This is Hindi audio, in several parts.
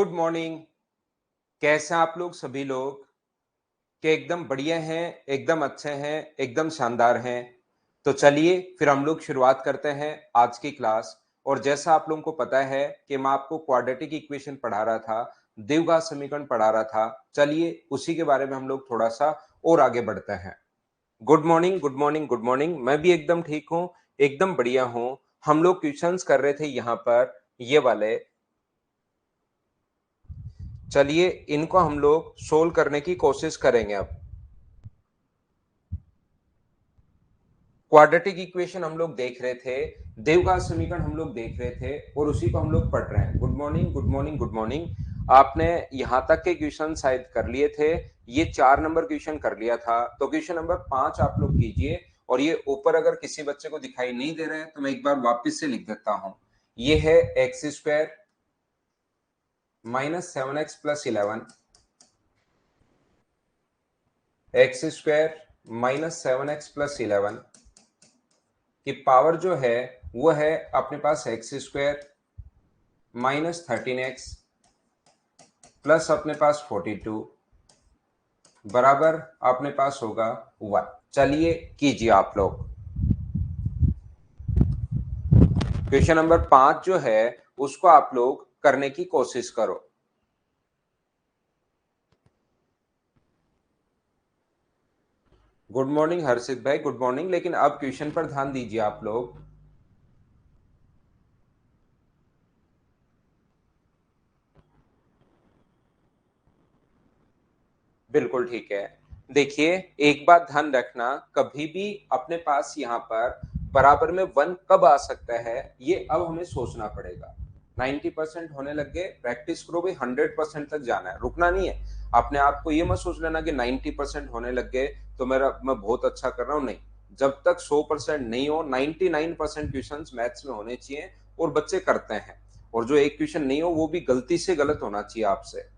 Good morning. कैसे हैं आप लोग सभी लोग? कि एकदम बढ़िया हैं, एकदम अच्छे हैं, एकदम शानदार हैं। तो चलिए फिर हम लोग शुरुआत करते हैं आज की क्लास। और जैसा आप लोगों को पता है कि मैं आपको क्वाड्रेटिक इक्वेशन पढ़ा रहा था, द्विघात समीकरण पढ़ा रहा था। चलिए उसी के बारे में हम लोग थोड़ा-सा और आगे बढ़ते हैं। Good morning, good morning, good morning. मैं भी एकदम ठीक हूँ, एकदम बढ़िया हूँ। हम लोग क्वेश्चंस कर रहे थे यहाँ पर ये वाले। चलिए इनको हम लोग सोल्व करने की कोशिश करेंगे अब। क्वाड्रेटिक इक्वेशन हम लोग देख रहे थे, द्विघात समीकरण हम लोग देख रहे थे और उसी को हम लोग पढ़ रहे हैं। Good morning, good morning, good morning. आपने यहां तक के क्वेश्चन शायद कर लिए थे। ये 4 नंबर क्वेश्चन कर लिया था, तो क्वेश्चन नंबर 5 आप लोग कीजिए। और ये ऊपर अगर किसी बच्चे को दिखाई नहीं दे रहा है तो मैं एक बार वापस से लिख देता हूं। ये है x square minus 7x+11, x square minus 7x+11 की पावर जो है वो है अपने पास x square minus 13x plus अपने पास 42 बराबर अपने पास होगा 1। चलिए कीजिए आप लोग। क्वेश्चन नंबर 5 जो है उसको आप लोग करने की कोशिश करो। गुड मॉर्निंग हर्षित भाई, गुड मॉर्निंग। लेकिन अब क्वेश्चन पर ध्यान दीजिए आप लोग। बिल्कुल ठीक है। देखिए एक बात ध्यान रखना, कभी भी अपने पास यहाँ पर बराबर में 1 कब आ सकता है ये अब हमें सोचना पड़ेगा। 90% होने लग गए, प्रैक्टिस करो भाई, 100% तक जाना है, रुकना नहीं है। अपने आप को ये मत सोच लेना कि 90% होने लग गए तो मैं बहुत अच्छा कर रहा हूँ, नहीं। जब तक 100% नहीं हो, 99% क्वेश्चन मैथ्स में होने चाहिए और बच्चे करते हैं। और जो एक क्वेश्चन नहीं हो वो भी गलती से गलत होना चाहिए आपसे।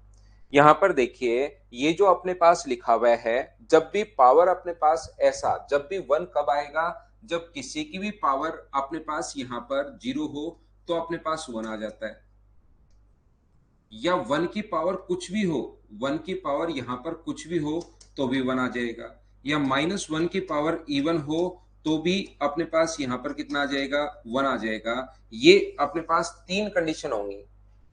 यहाँ पर देखिए ये जो अपने पास लिखा हुआ है, जब भी पावर अपने पास ऐसा, जब भी 1 कब आएगा, जब किसी की भी पावर अपने पास यहाँ पर 0 हो तो अपने पास 1 आ जाता है। या 1 की पावर कुछ भी हो, 1 की पावर यहाँ पर कुछ भी हो तो भी 1 आ जाएगा। या -1 की पावर इवन हो तो भी अपने पास यहाँ पर कितना आ जाएगा, 1 आ जाएगा। ये अपने पास 3 कंडीशन होंगी।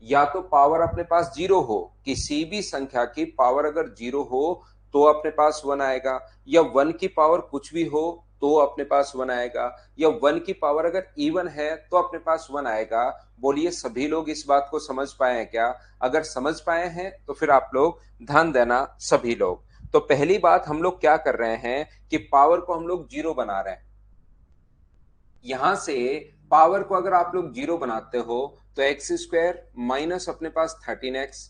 या तो पावर अपने पास 0 हो, किसी भी संख्या की पावर अगर 0 हो तो अपने पास 1 आएगा। या 1 की पावर कुछ भी हो तो अपने पास 1 आएगा। या 1 की पावर अगर इवन है तो अपने पास 1 आएगा। बोलिए सभी लोग इस बात को समझ पाए हैं क्या? अगर समझ पाए हैं तो फिर आप लोग ध्यान देना सभी लोग। तो पहली बात हम लोग क्या कर रहे हैं कि पावर को हम लोग 0 बना रहे हैं। यहां से पावर को अगर आप लोग 0 बनाते हो तो एक्स स्क्वायर माइनस अपने पास 13x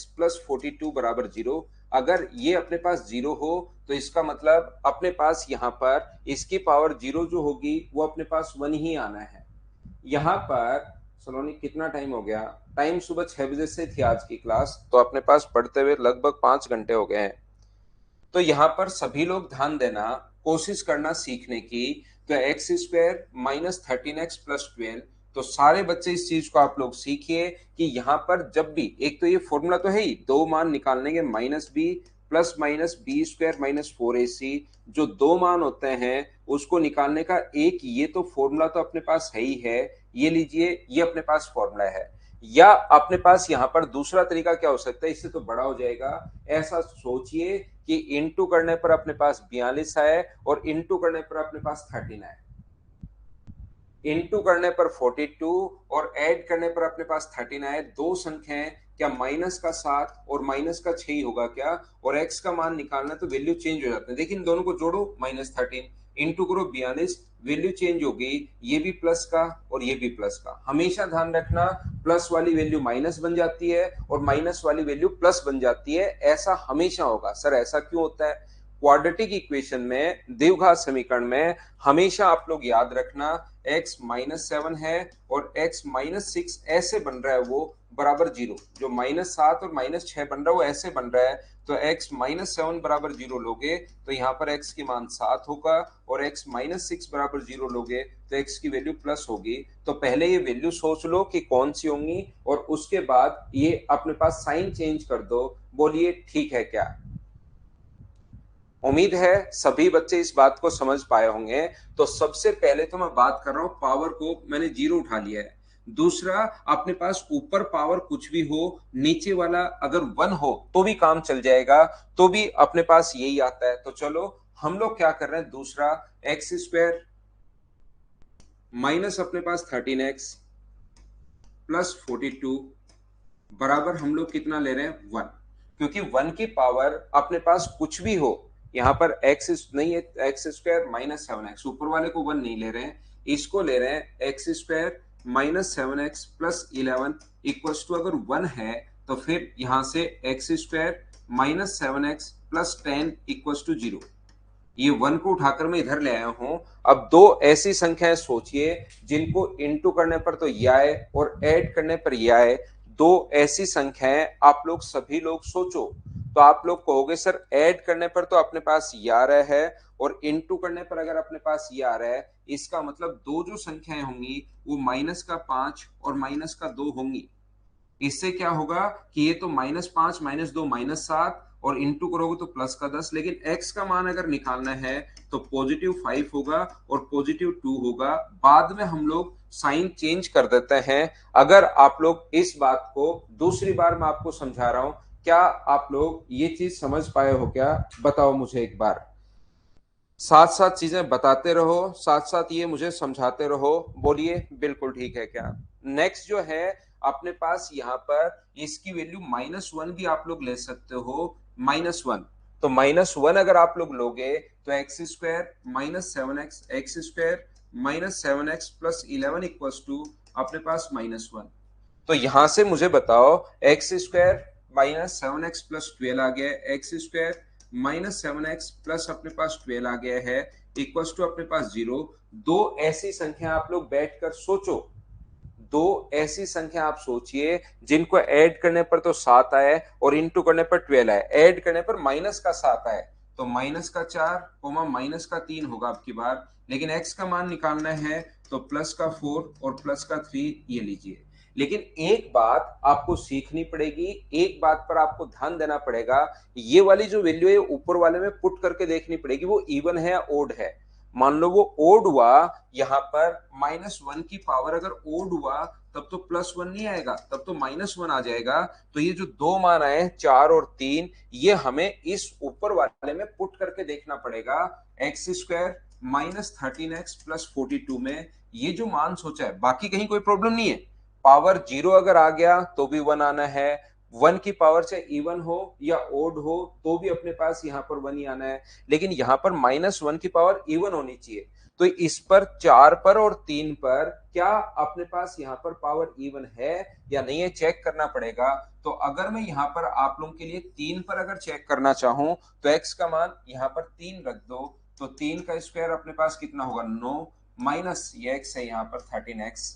प्लस 42 बराबर 0। अगर ये अपने पास 0 हो तो इसका मतलब अपने पास यहाँ पर इसकी पावर 0 जो होगी वो अपने पास 1 ही आना है। यहाँ पर सलोनी कितना टाइम हो गया? टाइम सुबह 6 बजे से थी आज की क्लास, तो अपने पास पढ़ते हुए लगभग 5 घंटे हो गए हैं। तो यहाँ पर सभी लोग ध्यान देना, कोशिश करना सीखने की। तो एक्स स्क्वायर माइनस 13x+12, तो सारे बच्चे इस चीज को आप लोग सीखिए कि यहाँ पर जब भी, एक तो ये फॉर्मूला तो है ही, दो मान निकालने के, -b plus minus B square minus 4ac, जो दो मान होते हैं उसको निकालने का एक ये तो फॉर्मूला तो अपने पास है ही है। ये लीजिए, ये अपने पास फॉर्मूला है। या अपने पास यहाँ पर दूसरा तरीका क्या हो सकता है, इससे तो बड़ा हो जाएगा। ऐसा सोचिए कि इंटू करने पर अपने पास 42 आए और इंटू करने पर अपने पास 13 आए, इंटू करने पर 42 और ऐड करने पर अपने पास 13 आए। दो संख्याएं, क्या माइनस का 7 और माइनस का 6 ही होगा क्या? और x का मान निकालना तो वैल्यू चेंज हो जाते हैं। देखिए इन दोनों को जोड़ो, -13 इंटू करो 42, वैल्यू चेंज होगी, ये भी प्लस का और ये भी प्लस का। हमेशा ध्यान रखना, प्लस वाली वैल्यू माइनस बन जाती है और माइनस वाली वैल्यू प्लस बन जाती है। ऐसा हमेशा होगा। सर ऐसा क्यों होता है? क्वाड्रेटिक इक्वेशन में, द्विघात समीकरण में हमेशा आप लोग याद रखना, x माइनस 7 है और x माइनस 6 ऐसे बन रहा है वो बराबर 0, जो माइनस 7 और माइनस 6 बन रहा है वो ऐसे बन रहा है, तो x माइनस 7 बराबर 0 लोगे तो यहाँ पर x की मान 7 होगा, और x माइनस 6 बराबर 0 लोगे तो x की वैल्यू प्लस होगी। तो पहले ये वैल्यू सोच लो कि कौन सी होंगी और उसके बाद ये अपने पास साइन चेंज कर दो। बोलिए ठीक है क्या? उम्मीद है सभी बच्चे इस बात को समझ पाए होंगे। तो सबसे पहले तो मैं बात कर रहा हूं, पावर को मैंने 0 उठा लिया है। दूसरा, अपने पास ऊपर पावर कुछ भी हो, नीचे वाला अगर 1 हो तो भी काम चल जाएगा, तो भी अपने पास यही आता है। तो चलो हम लोग क्या कर रहे हैं, दूसरा एक्स स्क्वायर माइनस अपने पास 13x प्लस 42 बराबर हम लोग कितना ले रहे हैं, 1। क्योंकि 1 की पावर अपने पास कुछ भी हो, यहाँ पर x नहीं है, एक्स स्क्वायर माइनस 7x, ऊपर वाले को 1 नहीं ले रहे हैं, इसको ले रहे हैं X square minus 7x plus 11 equals to, अगर 1 है तो फिर यहां से X square minus 7x plus 10 equals to 0। ये 1 को उठाकर मैं इधर ले आया हूं। अब दो ऐसी संख्याएं सोचिए जिनको इनटू करने पर तो ये आए और ऐड करने पर ये आए। दो ऐसी संख्याएं आप लोग सभी लोग सोचो, तो आप लोग कहोगे सर ऐड करने पर तो अपने पास ये आ रहा है और इनटू करने पर अगर अपने पास ये आ रहा है, इसका मतलब दो जो संख्याएं होंगी वो माइनस का 5 और माइनस का 2 होंगी। इससे क्या होगा कि ये तो -5 -2 -7 और इंटू करोगे तो प्लस का 10, लेकिन x का मान अगर निकालना है तो +5 होगा और +2 होगा। बाद में हम लोग साइन चेंज कर देते हैं। अगर आप लोग इस बात को दूसरी बार मैं आपको समझा रहा हूं, क्या आप लोग ये चीज समझ पाए हो क्या? बताओ मुझे एक बार। साथ साथ चीजें बताते रहो, साथ साथ ये मुझे समझाते रहो। बोलिए बिल्कुल ठीक है क्या? नेक्स्ट जो है अपने पास यहाँ पर इसकी वैल्यू -1 भी आप लोग ले सकते हो, -1। तो -1 अगर आप लोग लोगे तो X square minus 7x X square -7x plus 11 equals to अपने पास -1। तो यहां से मुझे बताओ एक्स स्क्वायर -7x प्लस 12 आ गया है, एक्स स्क्वायर -7x प्लस अपने पास 12 आ गया है इक्वल्स टू अपने पास 0। दो ऐसी संख्या आप लोग बैठकर सोचो, दो ऐसी संख्या आप सोचिए जिनको ऐड करने पर तो 7 आए और इंटू करने पर 12 आए, ऐड करने पर माइनस का 7 आए तो माइनस का 4 कोमा माइनस का 3 होगा आपकी बार, लेकिन एक्स का मान निकालना है तो प्लस का 4 और प्लस का 3 ये लीजिए। लेकिन एक बात आपको सीखनी पड़ेगी, एक बात पर आपको ध्यान देना पड़ेगा, ये वाली जो वैल्यू है ऊपर वाले में पुट करके देखनी पड़ेगी वो इवन है या ओड है। मान लो वो ओड हुआ, यहाँ पर -1 की पावर अगर ओड हुआ तब तो +1 नहीं आएगा, तब तो -1 आ जाएगा। तो ये जो दो मान आए 4 और 3, ये हमें इस ऊपर वाले में पुट करके देखना पड़ेगा। एक्स स्क्वायर -13x प्लस 42 में ये जो मान सोचा है, बाकी कहीं कोई प्रॉब्लम नहीं है। पावर 0 अगर आ गया तो भी 1 आना है, 1 की पावर चाहे इवन हो या ओड हो तो भी अपने पास यहाँ पर 1 ही आना है, लेकिन यहाँ पर -1 की पावर इवन होनी चाहिए। तो इस पर 4 पर और 3 पर क्या अपने पास यहाँ पर पावर इवन है या नहीं है चेक करना पड़ेगा। तो अगर मैं यहाँ पर आप लोगों के लिए 3 पर अगर चेक करना चाहूं तो x का मान यहाँ पर 3 रख दो, तो 3 का स्क्वायर अपने पास कितना होगा 9 माइनस ये x है यहाँ पर 13x,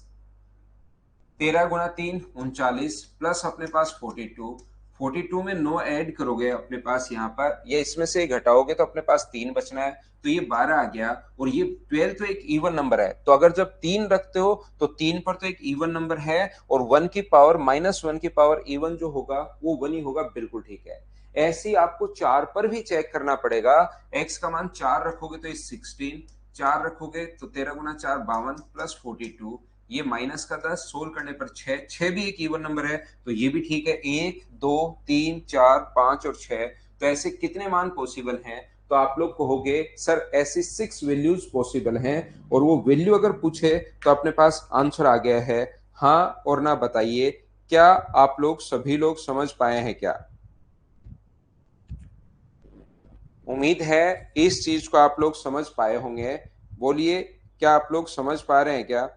13 × 3 39 प्लस अपने पास 42, 42 में 9 ऐड करोगे अपने पास यहाँ पर, ये इसमें से घटाओगे तो अपने पास 3 बचना है, तो ये 12 आ गया। और ये 12 तो एक इवन नंबर है, तो अगर जब 3 रखते हो तो 3 पर तो एक इवन नंबर है और 1 की पावर -1 की पावर इवन जो होगा वो 1 ही होगा, बिल्कुल ठीक है। ऐसे ही आपको 4 पर भी चेक करना पड़ेगा। x का मान 4 रखोगे तो 16, 4 रखोगे तो 13 × 4 52 प्लस 42, ये माइनस का 10 सोल्व करने पर 6, 6 भी एक इवन नंबर है तो ये भी ठीक है। 1 2 3 4 5 और 6, तो ऐसे कितने मान पॉसिबल हैं? तो आप लोग कहोगे सर ऐसी 6 वैल्यूज पॉसिबल हैं, और वो वैल्यू अगर पूछे तो अपने पास आंसर आ गया है। हाँ और ना बताइए, क्या आप लोग सभी लोग समझ पाए हैं क्या? उम्मीद है इस चीज को आप लोग समझ पाए होंगे। बोलिए क्या आप लोग समझ पा रहे हैं क्या?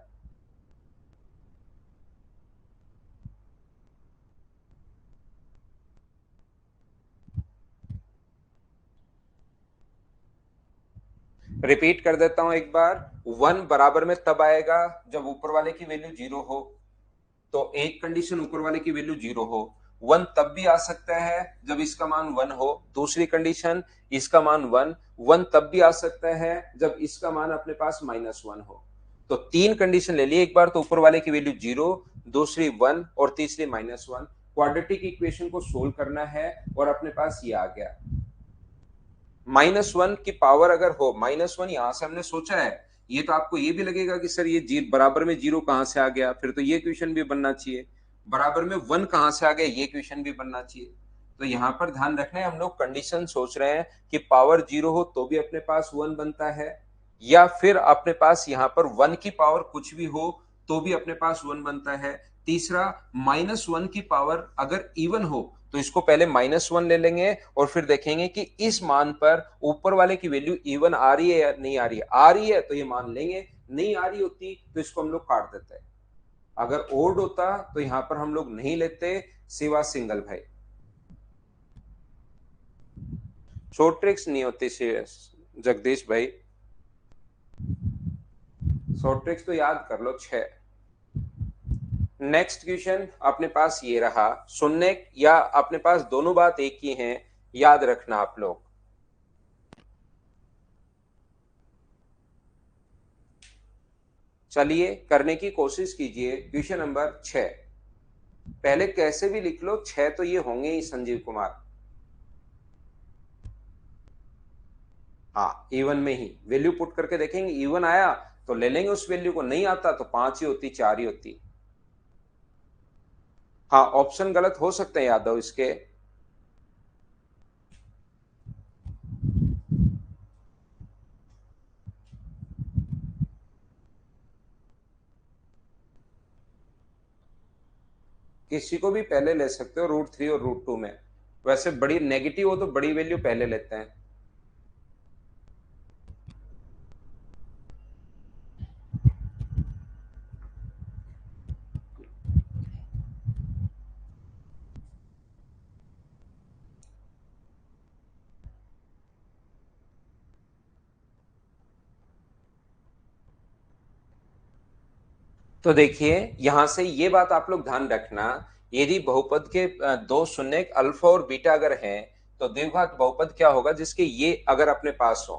रिपीट कर देता हूं एक बार, 1 बराबर में तब आएगा जब ऊपर वाले की वैल्यू 0 हो, तो एक कंडीशन ऊपर वाले की वैल्यू 0 हो। 1 तब भी आ सकता है जब इसका मान 1 हो, दूसरी कंडीशन इसका मान 1, 1 तब भी आ सकता है जब इसका मान अपने पास -1 हो। तो तीन कंडीशन ले ली, एक बार तो ऊपर वाले की वैल्यू 0, दूसरी 1 और तीसरी -1। क्वाड्रेटिक इक्वेशन को सोल्व करना है और अपने पास ये आ गया। -1 की पावर अगर हो, -1 यहां से हमने सोचा है, ये तो आपको ये भी लगेगा कि सर ये बराबर में 0 कहां से आ गया, फिर तो ये इक्वेशन भी बनना चाहिए। बराबर में 1 कहां से आ गया, ये इक्वेशन भी बनना चाहिए। तो यहां पर ध्यान रखना है, हम लोग कंडीशन सोच रहे हैं कि पावर 0 हो तो भी अपने पास 1 बनता है, या फिर अपने पास यहां पर 1 की पावर कुछ भी हो तो भी अपने पास 1 बनता है। तीसरा, -1 की पावर अगर इवन हो तो इसको पहले -1 ले लेंगे और फिर देखेंगे कि इस मान पर ऊपर वाले की वैल्यू इवन आ रही है या नहीं आ रही है। आ रही है तो ये मान लेंगे, नहीं आ रही होती तो इसको हम लोग काट देते हैं। अगर ओड होता तो यहां पर हम लोग नहीं लेते, सिवा सिंगल भाई। शॉर्ट ट्रिक्स नहीं होती जगदीश भाई, शॉर्ट ट्रिक्स तो याद कर लो 6। नेक्स्ट क्वेश्चन अपने पास ये रहा, सुनने या अपने पास दोनों बात एक ही है, याद रखना आप लोग। चलिए करने की कोशिश कीजिए। क्वेश्चन नंबर 6, पहले कैसे भी लिख लो, 6 तो ये होंगे ही संजीव कुमार। हाँ, इवन में ही वैल्यू पुट करके देखेंगे, इवन आया तो ले लेंगे उस वैल्यू को, नहीं आता तो 5 ही होती, 4 ही होती। हाँ, ऑप्शन गलत हो सकते हैं यादव इसके। किसी को भी पहले ले सकते हो, √3 और √2 में। वैसे बड़ी नेगेटिव हो तो बड़ी वैल्यू पहले लेते हैं। तो देखिए यहां से ये बात आप लोग ध्यान रखना, यदि बहुपद के दो शून्य अल्फा और बीटा अगर हैं, तो द्विघात बहुपद क्या होगा जिसके ये अगर अपने पास हो।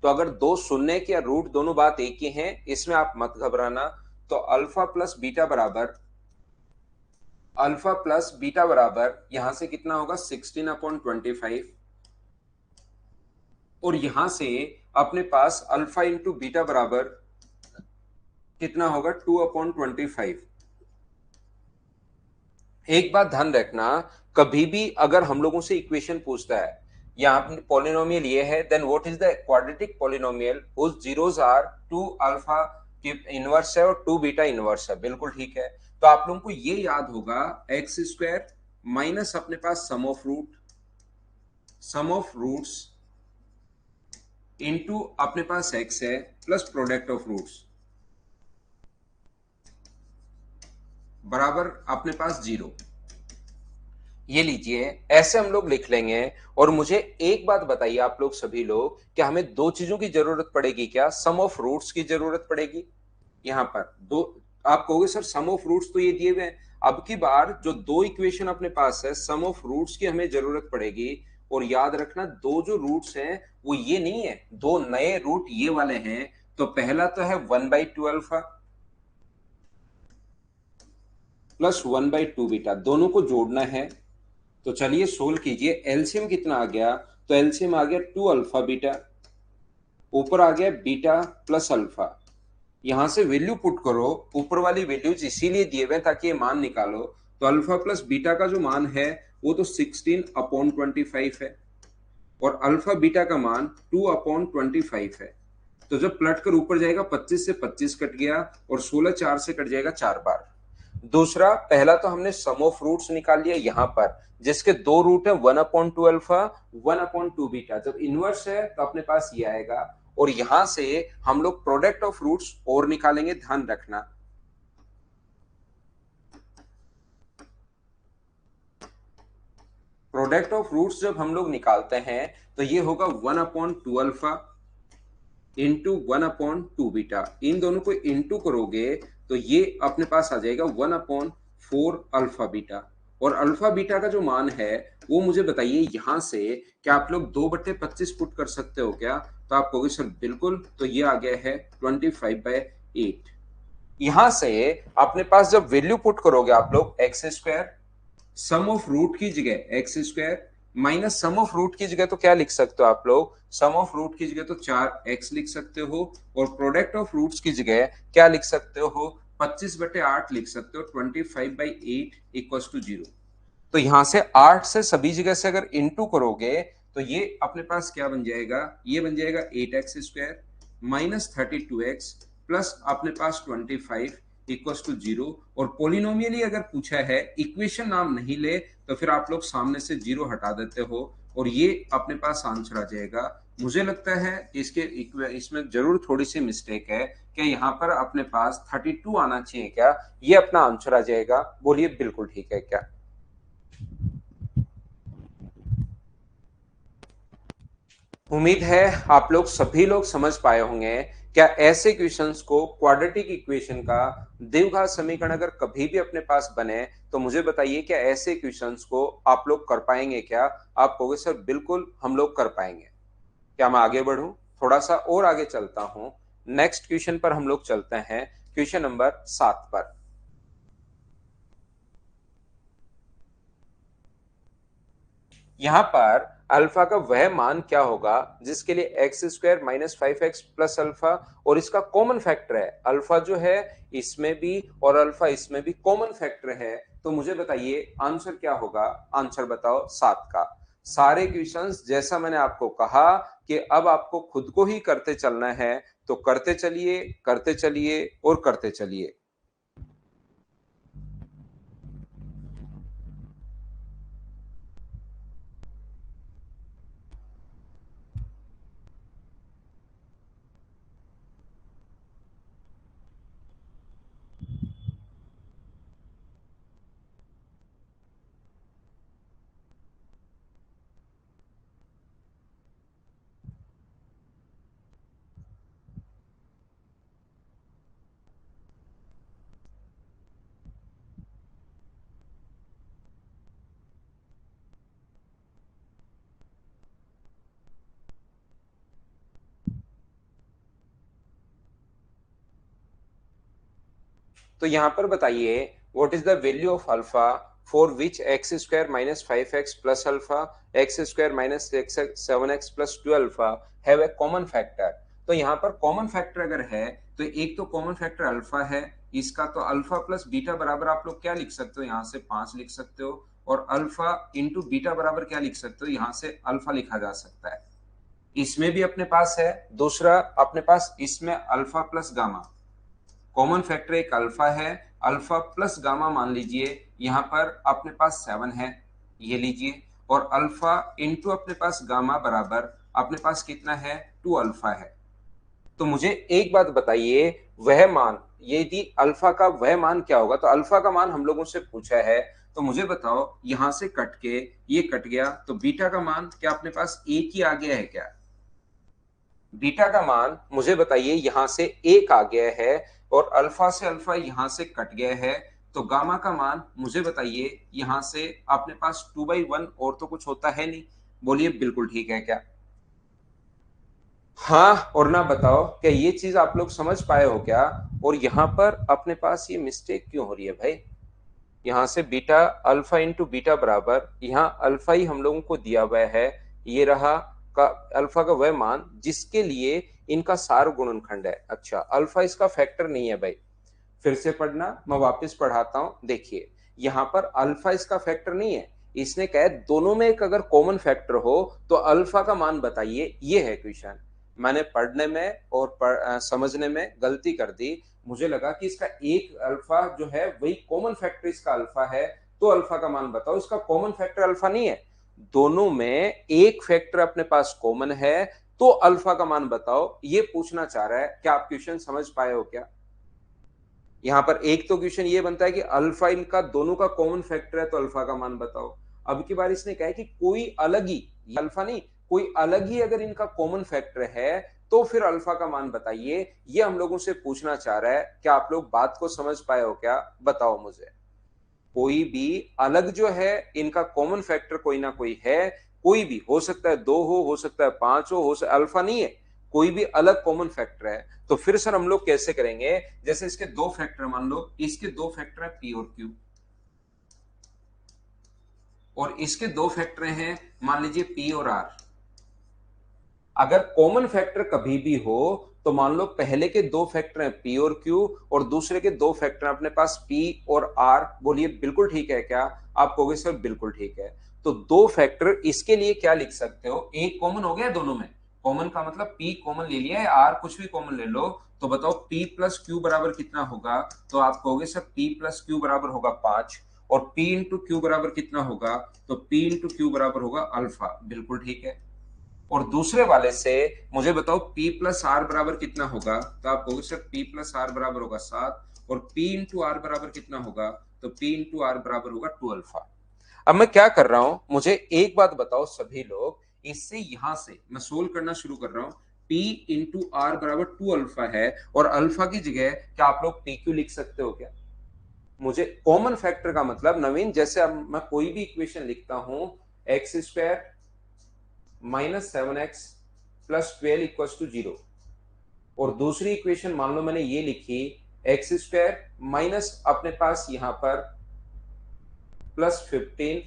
तो अगर दो शून्य या रूट दोनों बात एक ही हैं, इसमें आप मत घबराना। तो अल्फा प्लस बीटा बराबर यहां से कितना होगा, 16/25। और यहां से अपने पास अल्फा इंटू बीटा बराबर कितना होगा, 2/25। एक बात ध्यान रखना, कभी भी अगर हम लोगों से इक्वेशन पूछता है, यहाँ पॉलिनोमियल ये है, then what is the quadratic polynomial, उस जीरोस आर 2 अल्फा की इनवर्स है और 2 बीटा इनवर्स है, बिल्कुल ठीक है। तो आप लोगों को ये याद होगा, एक्स स्क्वायर माइनस अपने पास सम ऑफ रूट्स इनटू अपने पास एक्स है, प्लस प्रोडक्ट ऑफ रूट्स बराबर अपने पास 0। ये लीजिए, ऐसे हम लोग लिख लेंगे। और मुझे एक बात बताइए आप लोग सभी लोग, क्या हमें दो चीजों की जरूरत पड़ेगी क्या, सम ऑफ रूट्स की जरूरत पड़ेगी। यहां पर दो, आप कहोगे सर सम ऑफ रूट्स तो ये दिए हुए हैं, अब की बार जो दो इक्वेशन अपने पास है, सम ऑफ रूट्स की हमें जरूरत पड़ेगी। और याद रखना, दो जो रूट्स हैं वो ये नहीं है, दो नए रूट ये वाले हैं। तो पहला तो है 1/2 अल्फा प्लस 1/2 बीटा, दोनों को जोड़ना है। तो चलिए सोल्व कीजिए, एलसीएम कितना आ गया, तो एलसीएम आ गया 2 अल्फा बीटा, ऊपर आ गया बीटा प्लस अल्फा। यहां से वैल्यू पुट करो, ऊपर वाली वैल्यूज इसीलिए दिए हुए ताकि ये मान निकालो। तो अल्फा प्लस बीटा का जो मान है वो तो 16/25 है, और अल्फा बीटा का मान 2/25 है। तो जब पलट कर ऊपर जाएगा, 25 से 25 कट गया, और 16 4 से कट जाएगा 4 बार। दूसरा, पहला तो हमने सम ऑफ रूट्स निकाल लिया यहां पर, जिसके दो रूट है, 1/2 अल्फा 1/2 बीटा। जब इनवर्स है तो अपने पास ये आएगा। और यहां से हम लोग प्रोडक्ट ऑफ रूट्स और निकालेंगे, ध्यान रखना। प्रोडक्ट ऑफ रूट्स जब हम लोग निकालते हैं तो ये होगा 1/2 अल्फा इंटू 1/2 बीटा, इन दोनों को इंटू करोगे तो ये अपने पास आ जाएगा 1/4 अल्फा बीटा। और अल्फा बीटा का जो मान है वो मुझे बताइए यहां से, क्या आप लोग 2/25 पुट कर सकते हो क्या? तो आप कहोगे सर बिल्कुल, तो ये आ गया है 25/8। यहां से अपने पास जब वैल्यू पुट करोगे आप लोग, X square sum of root की जगह X square minus sum of root की जगह तो क्या लिख सकते हो आप लोग, सम ऑफ रूट की जगह तो 4x लिख सकते हो, और प्रोडक्ट ऑफ रूट्स की जगह क्या लिख सकते हो, 25/8 लिख सकते हो, 25/8 इक्वल्स टू 0। तो यहां से 8 से सभी जगह से अगर इंटू करोगे तो ये अपने पास क्या बन जाएगा, ये बन जाएगा 8x² माइनस 32x प्लस अपने पास 25 इक्वल्स टू 0। और पोलिनोमियली अगर पूछा है, इक्वेशन नाम नहीं ले तो फिर आप लोग सामने से 0 हटा देते हो और ये अपने पास आंसर आ जाएगा। मुझे लगता है इसके इसमें जरूर थोड़ी सी मिस्टेक है कि यहाँ पर अपने पास 32 आना चाहिए क्या, ये अपना आंसर आ जाएगा। बोलिए बिल्कुल ठीक है क्या? उम्मीद है आप लोग सभी लोग समझ पाए होंगे। क्या ऐसे क्वेश्चंस को, क्वाड्रेटिक इक्वेशन का द्विघात समीकरण अगर कभी भी अपने पास बने तो मुझे बताइए, क्या ऐसे क्वेश्चंस को आप लोग कर पाएंगे क्या? आप कहोगे सर बिल्कुल हम लोग कर पाएंगे। क्या मैं आगे बढ़ूं? थोड़ा सा और आगे चलता हूं, नेक्स्ट क्वेश्चन पर हम लोग चलते हैं, क्वेश्चन नंबर 7 पर। यहां पर अल्फा का वह मान क्या होगा जिसके लिए x² - 5x प्लस अल्फा, और इसका कॉमन फैक्टर है अल्फा जो है इसमें भी और अल्फा इसमें भी कॉमन फैक्टर है। तो मुझे बताइए आंसर क्या होगा? आंसर बताओ 7 का। सारे क्वेश्चंस जैसा मैंने आपको कहा कि अब आपको खुद को ही करते चलना है, तो करते चलिए करते चलिए और करते चलिए। तो यहां पर बताइए, what is the value of alpha for which x² - 5x plus alpha, x² - 6x 7x+2 alpha have a common factor. तो यहाँ पर कॉमन फैक्टर अगर है तो एक तो कॉमन फैक्टर अल्फा है, इसका तो अल्फा प्लस बीटा बराबर आप लोग क्या लिख सकते हो, यहाँ से 5 लिख सकते हो, और अल्फा इंटू बीटा बराबर क्या लिख सकते हो, यहाँ से अल्फा लिखा जा सकता है। इसमें भी अपने पास है, दूसरा अपने पास इसमें alpha plus gamma, common factor एक अल्फा है, अल्फा प्लस गामा मान लीजिए, यहां पर अपने पास 7 है, ये लीजिए, और अल्फा इंटू अपने पास गामा बराबर अपने पास कितना है, 2 अल्फा है। तो मुझे एक बात बताइए, वह मान, यदि अल्फा का वह मान क्या होगा, तो अल्फा का मान हम लोगों से पूछा है, तो मुझे बताओ यहां से कट के ये कट गया तो बीटा का मान क्या अपने पास एक ही आ गया है क्या? बीटा का मान मुझे बताइए यहां से एक आ गया है, और अल्फा से अल्फा यहां से कट गया है, तो गामा का मान मुझे बताइए यहां से अपने पास 2/1 और तो कुछ होता है नहीं। बोलिए बिल्कुल ठीक है क्या? हाँ और ना बताओ, क्या ये चीज आप लोग समझ पाए हो क्या? और यहाँ पर अपने पास ये मिस्टेक क्यों हो रही है भाई? यहाँ से बीटा, अल्फा इंटू बीटा बराबर, यहाँ अल्फा ही हम लोगों को दिया हुआ है, ये रहा का अल्फा का वह मान जिसके लिए इनका सार गुणनखंड है। अच्छा, अल्फा इसका फैक्टर नहीं है भाई, फिर से पढ़ना, मैं वापस पढ़ाता हूं। देखिए यहां पर अल्फा इसका फैक्टर नहीं है, इसने कहा दोनों में एक अगर कॉमन फैक्टर हो तो अल्फा का मान बताइए, ये है क्वेश्चन। मैंने पढ़ने में और समझने में गलती कर दी, मुझे लगा कि इसका एक अल्फा जो है वही कॉमन फैक्टर इसका अल्फा है, तो अल्फा का मान बताओ। इसका कॉमन फैक्टर अल्फा नहीं है, दोनों में एक फैक्टर अपने पास कॉमन है, तो अल्फा का मान बताओ, ये पूछना चाह रहा है। क्या आप क्वेश्चन समझ पाए हो क्या? यहां पर एक तो क्वेश्चन ये बनता है कि अल्फा इनका दोनों का कॉमन फैक्टर है, तो अल्फा का मान बताओ। अब की बार इसने कहा है कि कोई अलग ही, अल्फा नहीं, कोई अलग ही अगर इनका कॉमन फैक्टर है तो फिर अल्फा का मान बताइए। ये हम लोगों से पूछना चाह रहा है। क्या आप लोग बात को समझ पाए हो क्या? बताओ मुझे। कोई भी अलग जो है, इनका कॉमन फैक्टर कोई ना कोई है। कोई भी हो सकता है, 2 हो सकता है 5 हो सकता है, अल्फा नहीं है, कोई भी अलग कॉमन फैक्टर है। तो फिर सर हम लोग कैसे करेंगे? जैसे इसके दो फैक्टर, मान लो इसके दो फैक्टर है पी और क्यू, और इसके दो फैक्टर हैं मान लीजिए पी और आर। अगर कॉमन फैक्टर कभी भी हो तो मान लो पहले के दो फैक्टर हैं पी और क्यू, और दूसरे के दो फैक्टर अपने पास पी और आर। बोलिए बिल्कुल ठीक है क्या? आप कहोगे सर बिल्कुल ठीक है। तो दो फैक्टर, इसके लिए क्या लिख सकते हो? एक कॉमन हो गया दोनों में। कॉमन का मतलब पी कॉमन ले लिया है, आर कुछ भी कॉमन ले लो। तो बताओ पी प्लस क्यू बराबर कितना होगा? तो आप कहोगे सर पी प्लस क्यू बराबर होगा 5, और पी इंटू क्यू बराबर कितना होगा? तो पी इंटू क्यू बराबर होगा अल्फा। बिल्कुल ठीक है। और दूसरे वाले से मुझे बताओ P प्लस आर बराबर कितना होगा? तो आप कहोगे सर P प्लस आर बराबर होगा 7, और P इंटू आर बराबर कितना होगा? तो P इंटू आर बराबर होगा 2 अल्फा। अब मैं क्या कर रहा हूं, मुझे एक बात बताओ सभी लोग, इससे यहां से मैं सोल्व करना शुरू कर रहा हूं। P इंटू आर बराबर 2 अल्फा है, और अल्फा की जगह क्या आप लोग PQ लिख सकते हो क्या? मुझे कॉमन फैक्टर का मतलब नवीन, जैसे अब मैं कोई भी इक्वेशन लिखता हूं, X square -7x plus 12 equal to 0, और दूसरी इक्वेशन मान लो मैंने ये लिखी, एक्स स्क्वायर माइनस अपने पास यहां पर +15,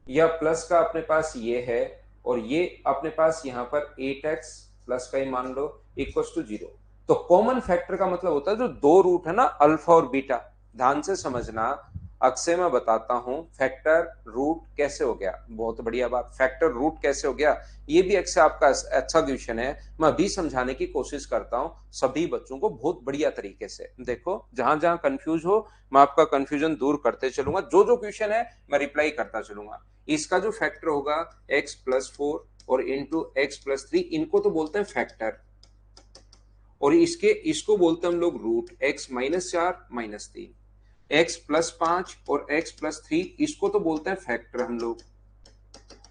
या प्लस का अपने पास ये है, और ये अपने पास यहां पर 8x प्लस का ही मान लो इक्वल टू 0। तो कॉमन फैक्टर का मतलब होता है जो दो रूट है ना, अल्फा और बीटा। ध्यान से समझना, अक्सर मैं बताता हूं फैक्टर रूट कैसे हो गया। बहुत बढ़िया बात, फैक्टर रूट कैसे हो गया, ये भी अक्सर आपका अच्छा क्वेश्चन है। मैं अभी समझाने की कोशिश करता हूं सभी बच्चों को बहुत बढ़िया तरीके से। देखो जहां जहां कंफ्यूज हो, मैं आपका कंफ्यूजन दूर करते चलूंगा। जो जो क्वेश्चन है मैं रिप्लाई करता चलूंगा। इसका जो फैक्टर होगा x+4 और इंटू x+3, इनको तो बोलते हैं फैक्टर, और इसको बोलते हैं हम लोग रूट। x-4 -3, x+5 और x+3, इसको तो बोलते हैं फैक्टर हम लोग,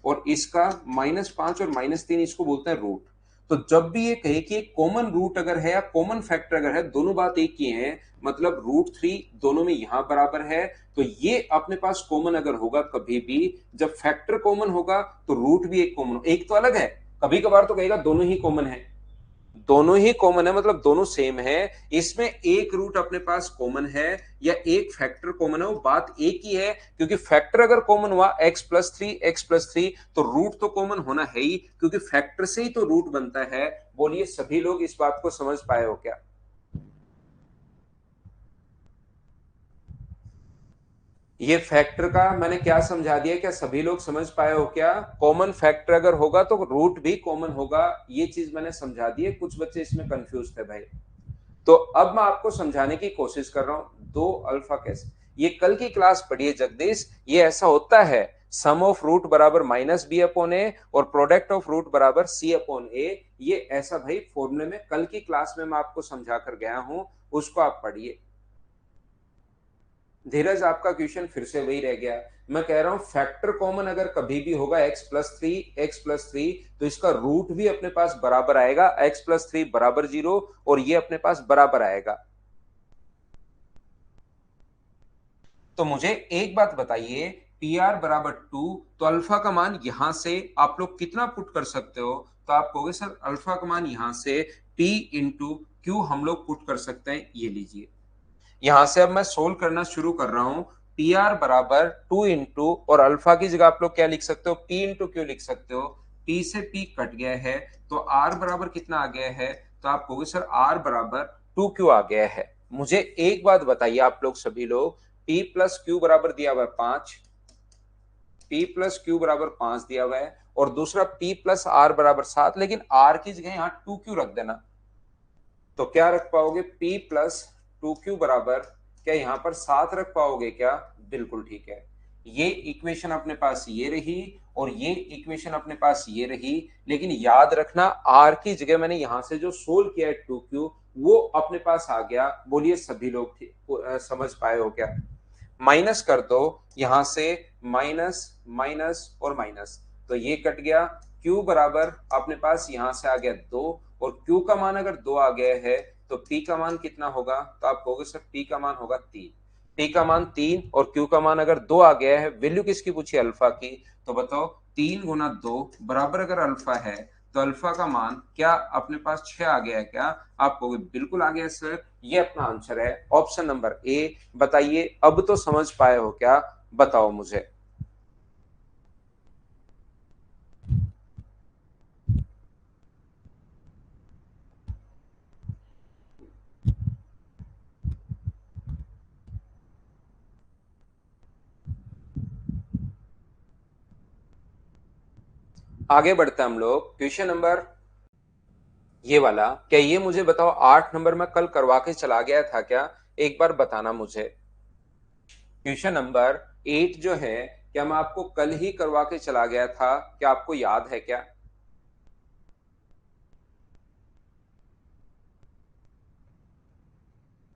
और इसका -5 और -3, इसको बोलते हैं रूट। तो जब भी ये कहे कि कॉमन रूट अगर है या कॉमन फैक्टर अगर है, दोनों बात एक ही है, मतलब √3 दोनों में यहां बराबर है। तो ये अपने पास कॉमन अगर होगा कभी भी, जब फैक्टर कॉमन होगा तो रूट भी एक कॉमन, एक तो अलग है। कभी कभार तो कहेगा दोनों ही कॉमन है, दोनों ही कॉमन है मतलब दोनों सेम है। इसमें एक रूट अपने पास कॉमन है या एक फैक्टर कॉमन है, वो बात एक ही है। क्योंकि फैक्टर अगर कॉमन हुआ x+3 तो रूट तो कॉमन होना है ही, क्योंकि फैक्टर से ही तो रूट बनता है। बोलिए सभी लोग इस बात को समझ पाए हो क्या? ये फैक्टर का मैंने क्या समझा दिया, क्या सभी लोग समझ पाए हो क्या? कॉमन फैक्टर अगर होगा तो रूट भी कॉमन होगा, ये चीज मैंने समझा दी है। कुछ बच्चे इसमें कंफ्यूज थे भाई। तो अब मैं आपको समझाने की कोशिश कर रहा हूं 2 अल्फा कैसे। ये कल की क्लास पढ़िए जगदीश, ये ऐसा होता है, सम ऑफ रूट बराबर -b/a और प्रोडक्ट ऑफ रूट बराबर c/a। ये ऐसा भाई फॉर्मूले में कल की क्लास में मैं आपको समझा कर गया हूं, उसको आप पढ़िए। धीरज आपका क्वेश्चन फिर से वही रह गया। मैं कह रहा हूं फैक्टर कॉमन अगर कभी भी होगा x+3 तो इसका रूट भी अपने पास बराबर आएगा, x+3 बराबर 0, और ये अपने पास बराबर आएगा। तो मुझे एक बात बताइए, पी आर बराबर 2, तो अल्फा का मान यहां से आप लोग कितना पुट कर सकते हो? तो आप कहोगे सर अल्फा का मान यहां से p इंटू क्यू हम लोग पुट कर सकते हैं। ये लीजिए, यहां से अब मैं सोल्व करना शुरू कर रहा हूं। पी आर बराबर 2 इंटू, और अल्फा की जगह आप लोग क्या लिख सकते हो? p इंटू क्यू लिख सकते हो। p से p कट गया है, तो r बराबर कितना आ गया है? तो आप कहोगे सर r बराबर 2q आ गया है। मुझे एक बात बताइए आप लोग सभी लोग, p प्लस क्यू बराबर दिया हुआ है 5, p प्लस क्यू बराबर 5 दिया हुआ है, और दूसरा p प्लस आर बराबर 7, लेकिन r की जगह यहाँ 2q रख देना। तो क्या रख पाओगे? p प्लस 2q बराबर, क्या यहाँ पर 7 रख पाओगे क्या? बिल्कुल ठीक है। ये इक्वेशन अपने पास ये रही, और ये इक्वेशन अपने पास ये रही, लेकिन याद रखना r की जगह मैंने यहां से जो सोल्व किया है 2q, वो अपने पास आ गया। बोलिए सभी लोग समझ पाए हो क्या? माइनस कर दो यहां से, माइनस माइनस और माइनस, तो ये कट गया। Q बराबर अपने पास यहां से आ गया 2 और Q का मान अगर 2 आ गया है तो P का मान कितना होगा, तो आप कहोगे सर P का मान होगा 3। P का मान 3 और Q का मान अगर 2 आ गया है, वैल्यू किसकी पूछी, अल्फा की, तो बताओ 3 गुना 2 बराबर अगर अल्फा है तो अल्फा का मान क्या अपने पास 6 आ गया है क्या, आप कहोगे बिल्कुल आ गया सर, ये अपना आंसर है ऑप्शन नंबर ए। बताइए अब तो समझ पाए हो क्या, बताओ मुझे। आगे बढ़ते हैं हम लोग, क्वेश्चन नंबर ये वाला, क्या ये मुझे बताओ 8 नंबर में कल करवा के चला गया था क्या, एक बार बताना मुझे। क्वेश्चन नंबर 8 जो है, क्या मैं आपको कल ही करवा के चला गया था, क्या आपको याद है क्या।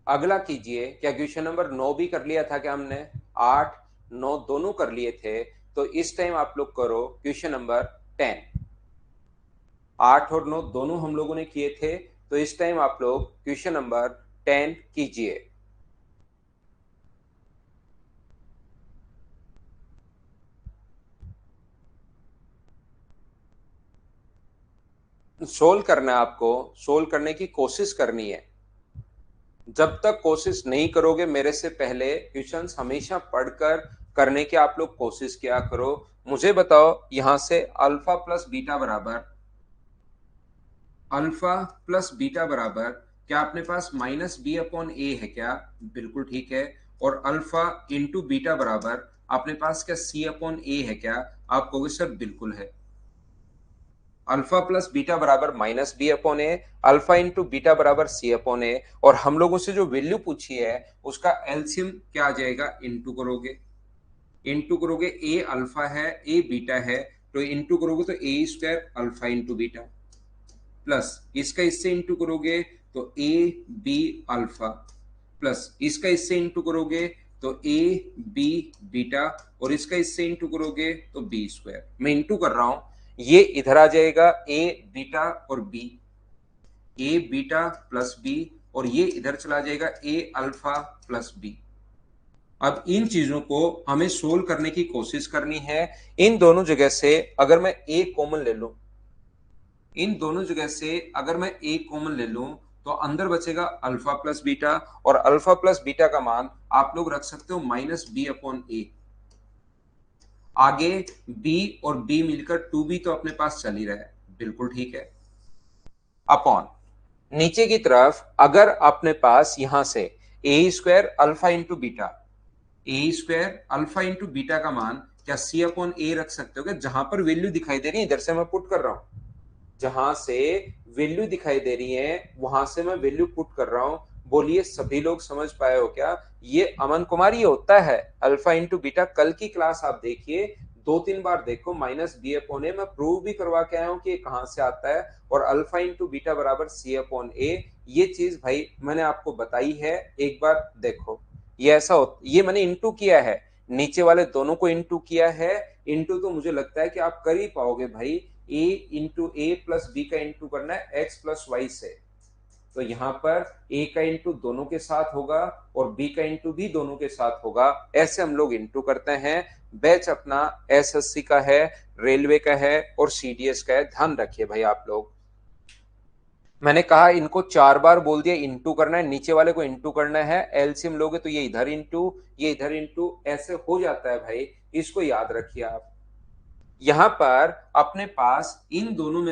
अगला कीजिए, क्या क्वेश्चन नंबर 9 भी कर लिया था क्या हमने, 8 9 दोनों कर लिए थे, तो इस टाइम आप लोग करो क्वेश्चन नंबर 10। 8 और 9 दोनों हम लोगों ने किए थे, तो इस टाइम आप लोग क्वेश्चन नंबर 10 कीजिए। सोल्व करना है आपको, सोल्व करने की कोशिश करनी है। जब तक कोशिश नहीं करोगे मेरे से पहले, क्वेश्चंस हमेशा पढ़कर करने की आप लोग कोशिश किया करो। मुझे बताओ यहां से अल्फा प्लस बीटा बराबर क्या अपने पास माइनस बी अपॉन ए है क्या, बिल्कुल ठीक है। और अल्फा इंटू बीटा बराबर अपने पास क्या सी अपॉन ए है क्या, आप कहोगे सर बिल्कुल है। अल्फा प्लस बीटा बराबर माइनस बी अपॉन ए, अल्फा इंटू बीटा बराबर सी अपॉन ए, और हम लोगों से जो वैल्यू पूछी है उसका एलसीएम क्या आ जाएगा, इंटू करोगे। इंटू करोगे, ए अल्फा है ए बीटा है, तो इंटू करोगे तो a square alpha into beta, plus इसका इससे इंटू करोगे तो ए बी अल्फा, प्लस इसका इससे इंटू करोगे तो ए बी बीटा, और इसका इससे इंटू करोगे तो बी स्क्वायर। मैं इंटू कर रहा हूं, ये इधर आ जाएगा ए बीटा और बी, ए बीटा प्लस बी, और ये इधर चला जाएगा ए अल्फा प्लस बी। अब इन चीजों को हमें सोल्व करने की कोशिश करनी है। इन दोनों जगह से अगर मैं ए कॉमन ले लूं, इन दोनों जगह से अगर मैं ए कॉमन ले लूं तो अंदर बचेगा अल्फा प्लस बीटा, और अल्फा प्लस बीटा का मान आप लोग रख सकते हो माइनस बी अपॉन ए। आगे बी और बी मिलकर टू बी तो अपने पास चल ही रहा है, बिल्कुल ठीक है। अपॉन नीचे की तरफ अगर अपने पास यहां से ए स्क्वायर अल्फा इंटू बीटा, ए स्क्वायर अल्फा इंटू बीटा का मान क्या सी अपॉन ए रख सकते हो क्या, जहां पर वैल्यू दिखाई दे रही है इधर से मैं पुट कर रहा हूं, जहां से वैल्यू दिखाई दे रही है वहां से मैं वैल्यू पुट कर रहा हूं। बोलिए सभी लोग समझ पाए हो क्या, ये अमन कुमार ये होता है अल्फा इंटू बीटा। कल की क्लास आप देखिए, 2-3 बार देखो, माइनस बी अपॉन ए मैं प्रूव भी करवा के आया हूं कि ये कहां से आता है, और अल्फा इंटू बीटा बराबर सी अपॉन ए, ये चीज भाई मैंने आपको बताई है, एक बार देखो। ये ऐसा हो, ये मैंने इंटू किया है, नीचे वाले दोनों को इंटू किया है। इंटू तो मुझे लगता है कि आप कर ही पाओगे भाई, ए इंटू ए प्लस बी का इंटू करना है एक्स प्लस वाई से, तो यहां पर ए का इंटू दोनों के साथ होगा और बी का इंटू भी दोनों के साथ होगा, ऐसे हम लोग इंटू करते हैं। बैच अपना एसएससी का है, रेलवे का है और सीडीएस का है, ध्यान रखिए भाई आप लोग। मैंने कहा इनको 4 बार बोल दिया इंटू करना है, नीचे वाले को इंटू करना है, एलसीएम लोगे तो ये इधर इंटू ये इधर इंटू, ऐसे हो जाता है भाई, इसको याद रखिए आप। यहां पर अपने पास इन दोनों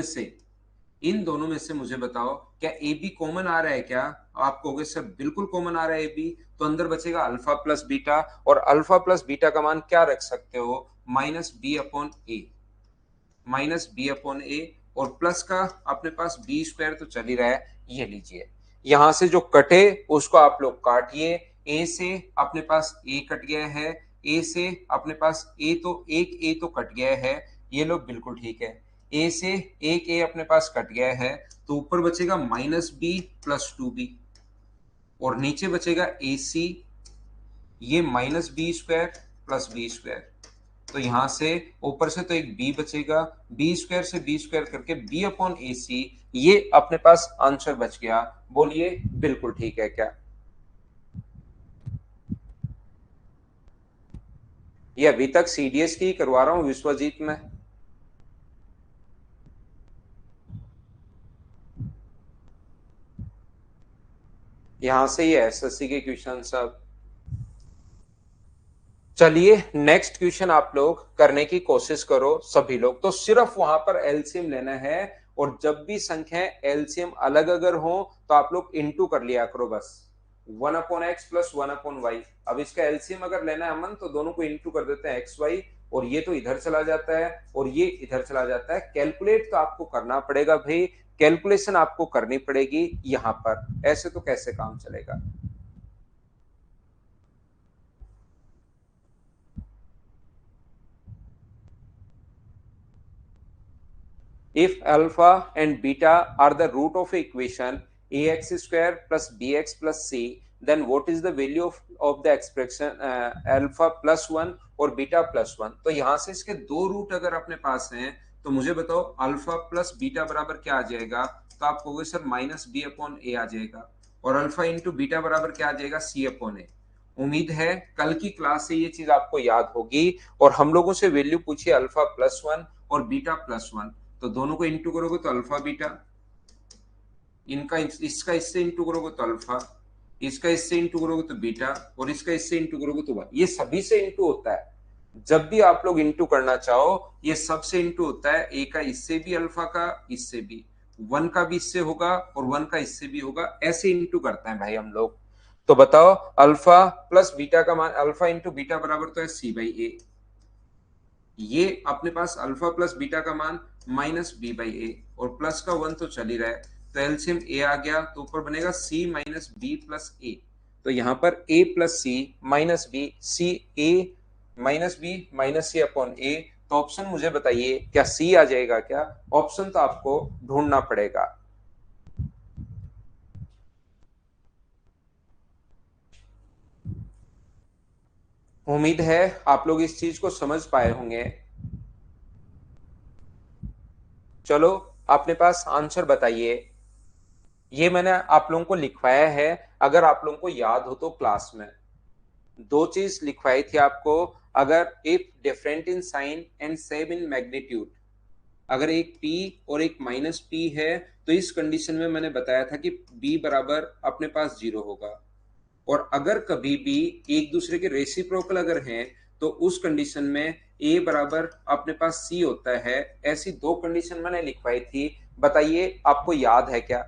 में से मुझे बताओ क्या ए बी कॉमन आ रहा है क्या, आप कहोगे सर बिल्कुल कॉमन आ रहा है ए बी, तो अंदर बचेगा अल्फा प्लस बीटा, और अल्फा प्लस बीटा का मान क्या रख सकते हो, माइनस बी अपॉन ए, माइनस बी अपॉन ए, और प्लस का अपने पास बी स्क्वायर तो चल ही रहा है, ये लीजिए। यहां से जो कटे उसको आप लोग काटिए, ए से अपने पास ए कट गया है, ए से अपने पास ए तो एक ए तो कट गया है, ये लोग बिल्कुल ठीक है। ए से एक ए अपने पास कट गया है, तो ऊपर बचेगा minus B plus two B, और नीचे बचेगा ए सी, ये minus B square plus B square. तो यहां से ऊपर से तो एक बी बचेगा, बी स्क्वायर से बी स्क्वायर करके बी अपॉन ए सी, ये अपने पास आंसर बच गया। बोलिए बिल्कुल ठीक है क्या? ये अभी तक सीडीएस की करवा रहा हूं विश्वजीत में। यहां से ये एसएससी के क्वेश्चन सब। चलिए नेक्स्ट क्वेश्चन आप लोग करने की कोशिश करो सभी लोग। तो सिर्फ वहां पर एलसीएम लेना है, और जब भी संख्या एलसीएम अलग अगर हो तो आप लोग इनटू कर लिया करो बस। 1/x plus 1/y। अब इसका एलसीएम अगर लेना है अमन, तो दोनों को इनटू कर देते हैं एक्स वाई, और ये तो इधर चला जाता है और ये इधर चला जाता है। कैलकुलेट तो आपको करना पड़ेगा भाई, कैलकुलेशन आपको करनी पड़ेगी यहां पर, ऐसे तो कैसे काम चलेगा। If alpha and beta are the root of equation ax square plus bx plus c, then what is the value of the expression alpha plus 1 और बीटा प्लस 1? तो यहां से इसके दो रूट अगर अपने पास हैं, तो मुझे बताओ अल्फा प्लस बीटा बराबर क्या आ जाएगा? तो आप कहोगे सर माइनस बी अपॉन ए आ जाएगा, और अल्फा इंटू बीटा बराबर क्या आ जाएगा? सी अपॉन ए। उम्मीद है कल की क्लास से ये चीज आपको याद होगी। और हम लोगों से वैल्यू पूछिए अल्फा प्लस 1 और बीटा प्लस 1, तो दोनों को इंटू करोगे तो अल्फा बीटा, इनका इसका इससे इंटू करोगे तो अल्फा, इसका इससे इंटू करोगे तो बीटा, और इसका इससे इंटू करोगे तो 1। ये सभी से इंटू होता है। जब भी आप लोग इंटू करना चाहो, ये सबसे इंटू होता है। ए का इससे भी, अल्फा का इससे भी, 1 का भी इससे होगा और 1 का इससे भी होगा, ऐसे इंटू करते हैं भाई हम लोग। तो बताओ अल्फा प्लस बीटा का मान, अल्फा इंटू बीटा बराबर तो है सी बाई ए। ये अपने पास अल्फा प्लस बीटा का मान माइनस बी बाई ए, और प्लस का 1 तो चल ही रहा है, तो एलसीएम ए आ गया, तो ऊपर बनेगा सी माइनस बी प्लस ए। तो यहां पर ए प्लस सी माइनस बी, सी ए माइनस बी माइनस सी अपॉन ए। तो ऑप्शन मुझे बताइए क्या सी आ जाएगा क्या? ऑप्शन तो आपको ढूंढना पड़ेगा। उम्मीद है आप लोग इस चीज को समझ पाए होंगे। चलो अपने पास आंसर बताइए। ये मैंने आप लोगों को लिखवाया है, अगर आप लोगों को याद हो तो क्लास में दो चीज लिखवाई थी आपको। अगर if different in sign and same in magnitude, अगर एक p और एक माइनस p है, तो इस कंडीशन में मैंने बताया था कि b बराबर अपने पास 0 होगा। और अगर कभी भी एक दूसरे के रेसिप्रोकल अगर हैं, तो उस कंडीशन में a बराबर अपने पास c होता है। ऐसी दो कंडीशन मैंने लिखवाई थी, बताइए आपको याद है क्या?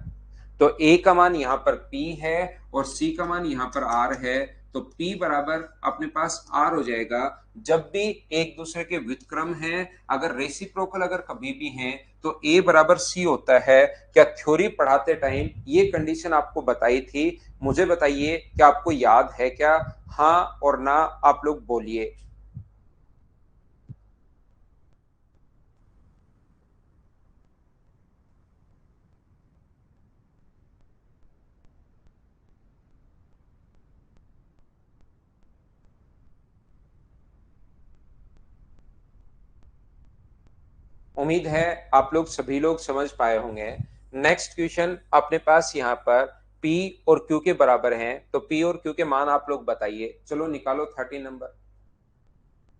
तो a का मान यहाँ पर p है और c का मान यहाँ पर r है, तो p बराबर अपने पास r हो जाएगा। जब भी एक दूसरे के व्युत्क्रम हैं, अगर रेसिप्रोकल अगर कभी भी हैं, तो a बराबर c होता है। क्या थ्योरी पढ़ाते टाइम ये कंडीशन आपको बताई थी? मुझे बताइए क्या आपको याद है क्या? हाँ और ना आप लोग बोलिए। उम्मीद है आप लोग सभी लोग समझ पाए होंगे। नेक्स्ट क्वेश्चन अपने पास यहाँ पर P और Q के बराबर हैं, तो P और Q के मान आप लोग बताइए। चलो निकालो 30 नंबर।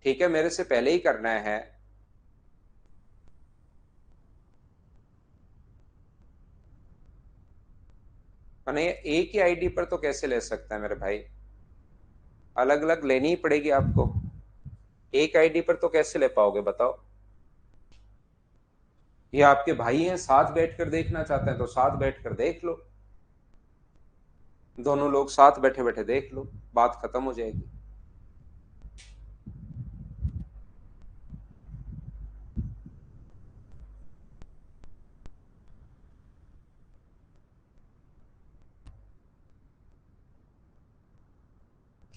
ठीक है, मेरे से पहले ही करना है। मैंने एक ही आईडी पर तो कैसे ले सकता है मेरे भाई? अलग अलग लेनी ही पड़ेगी आपको। एक आईडी पर तो कैसे ले पाओगे बताओ? ये आपके भाई हैं, साथ बैठकर देखना चाहते हैं तो साथ बैठकर देख लो। दोनों लोग साथ बैठे बैठे देख लो, बात खत्म हो जाएगी।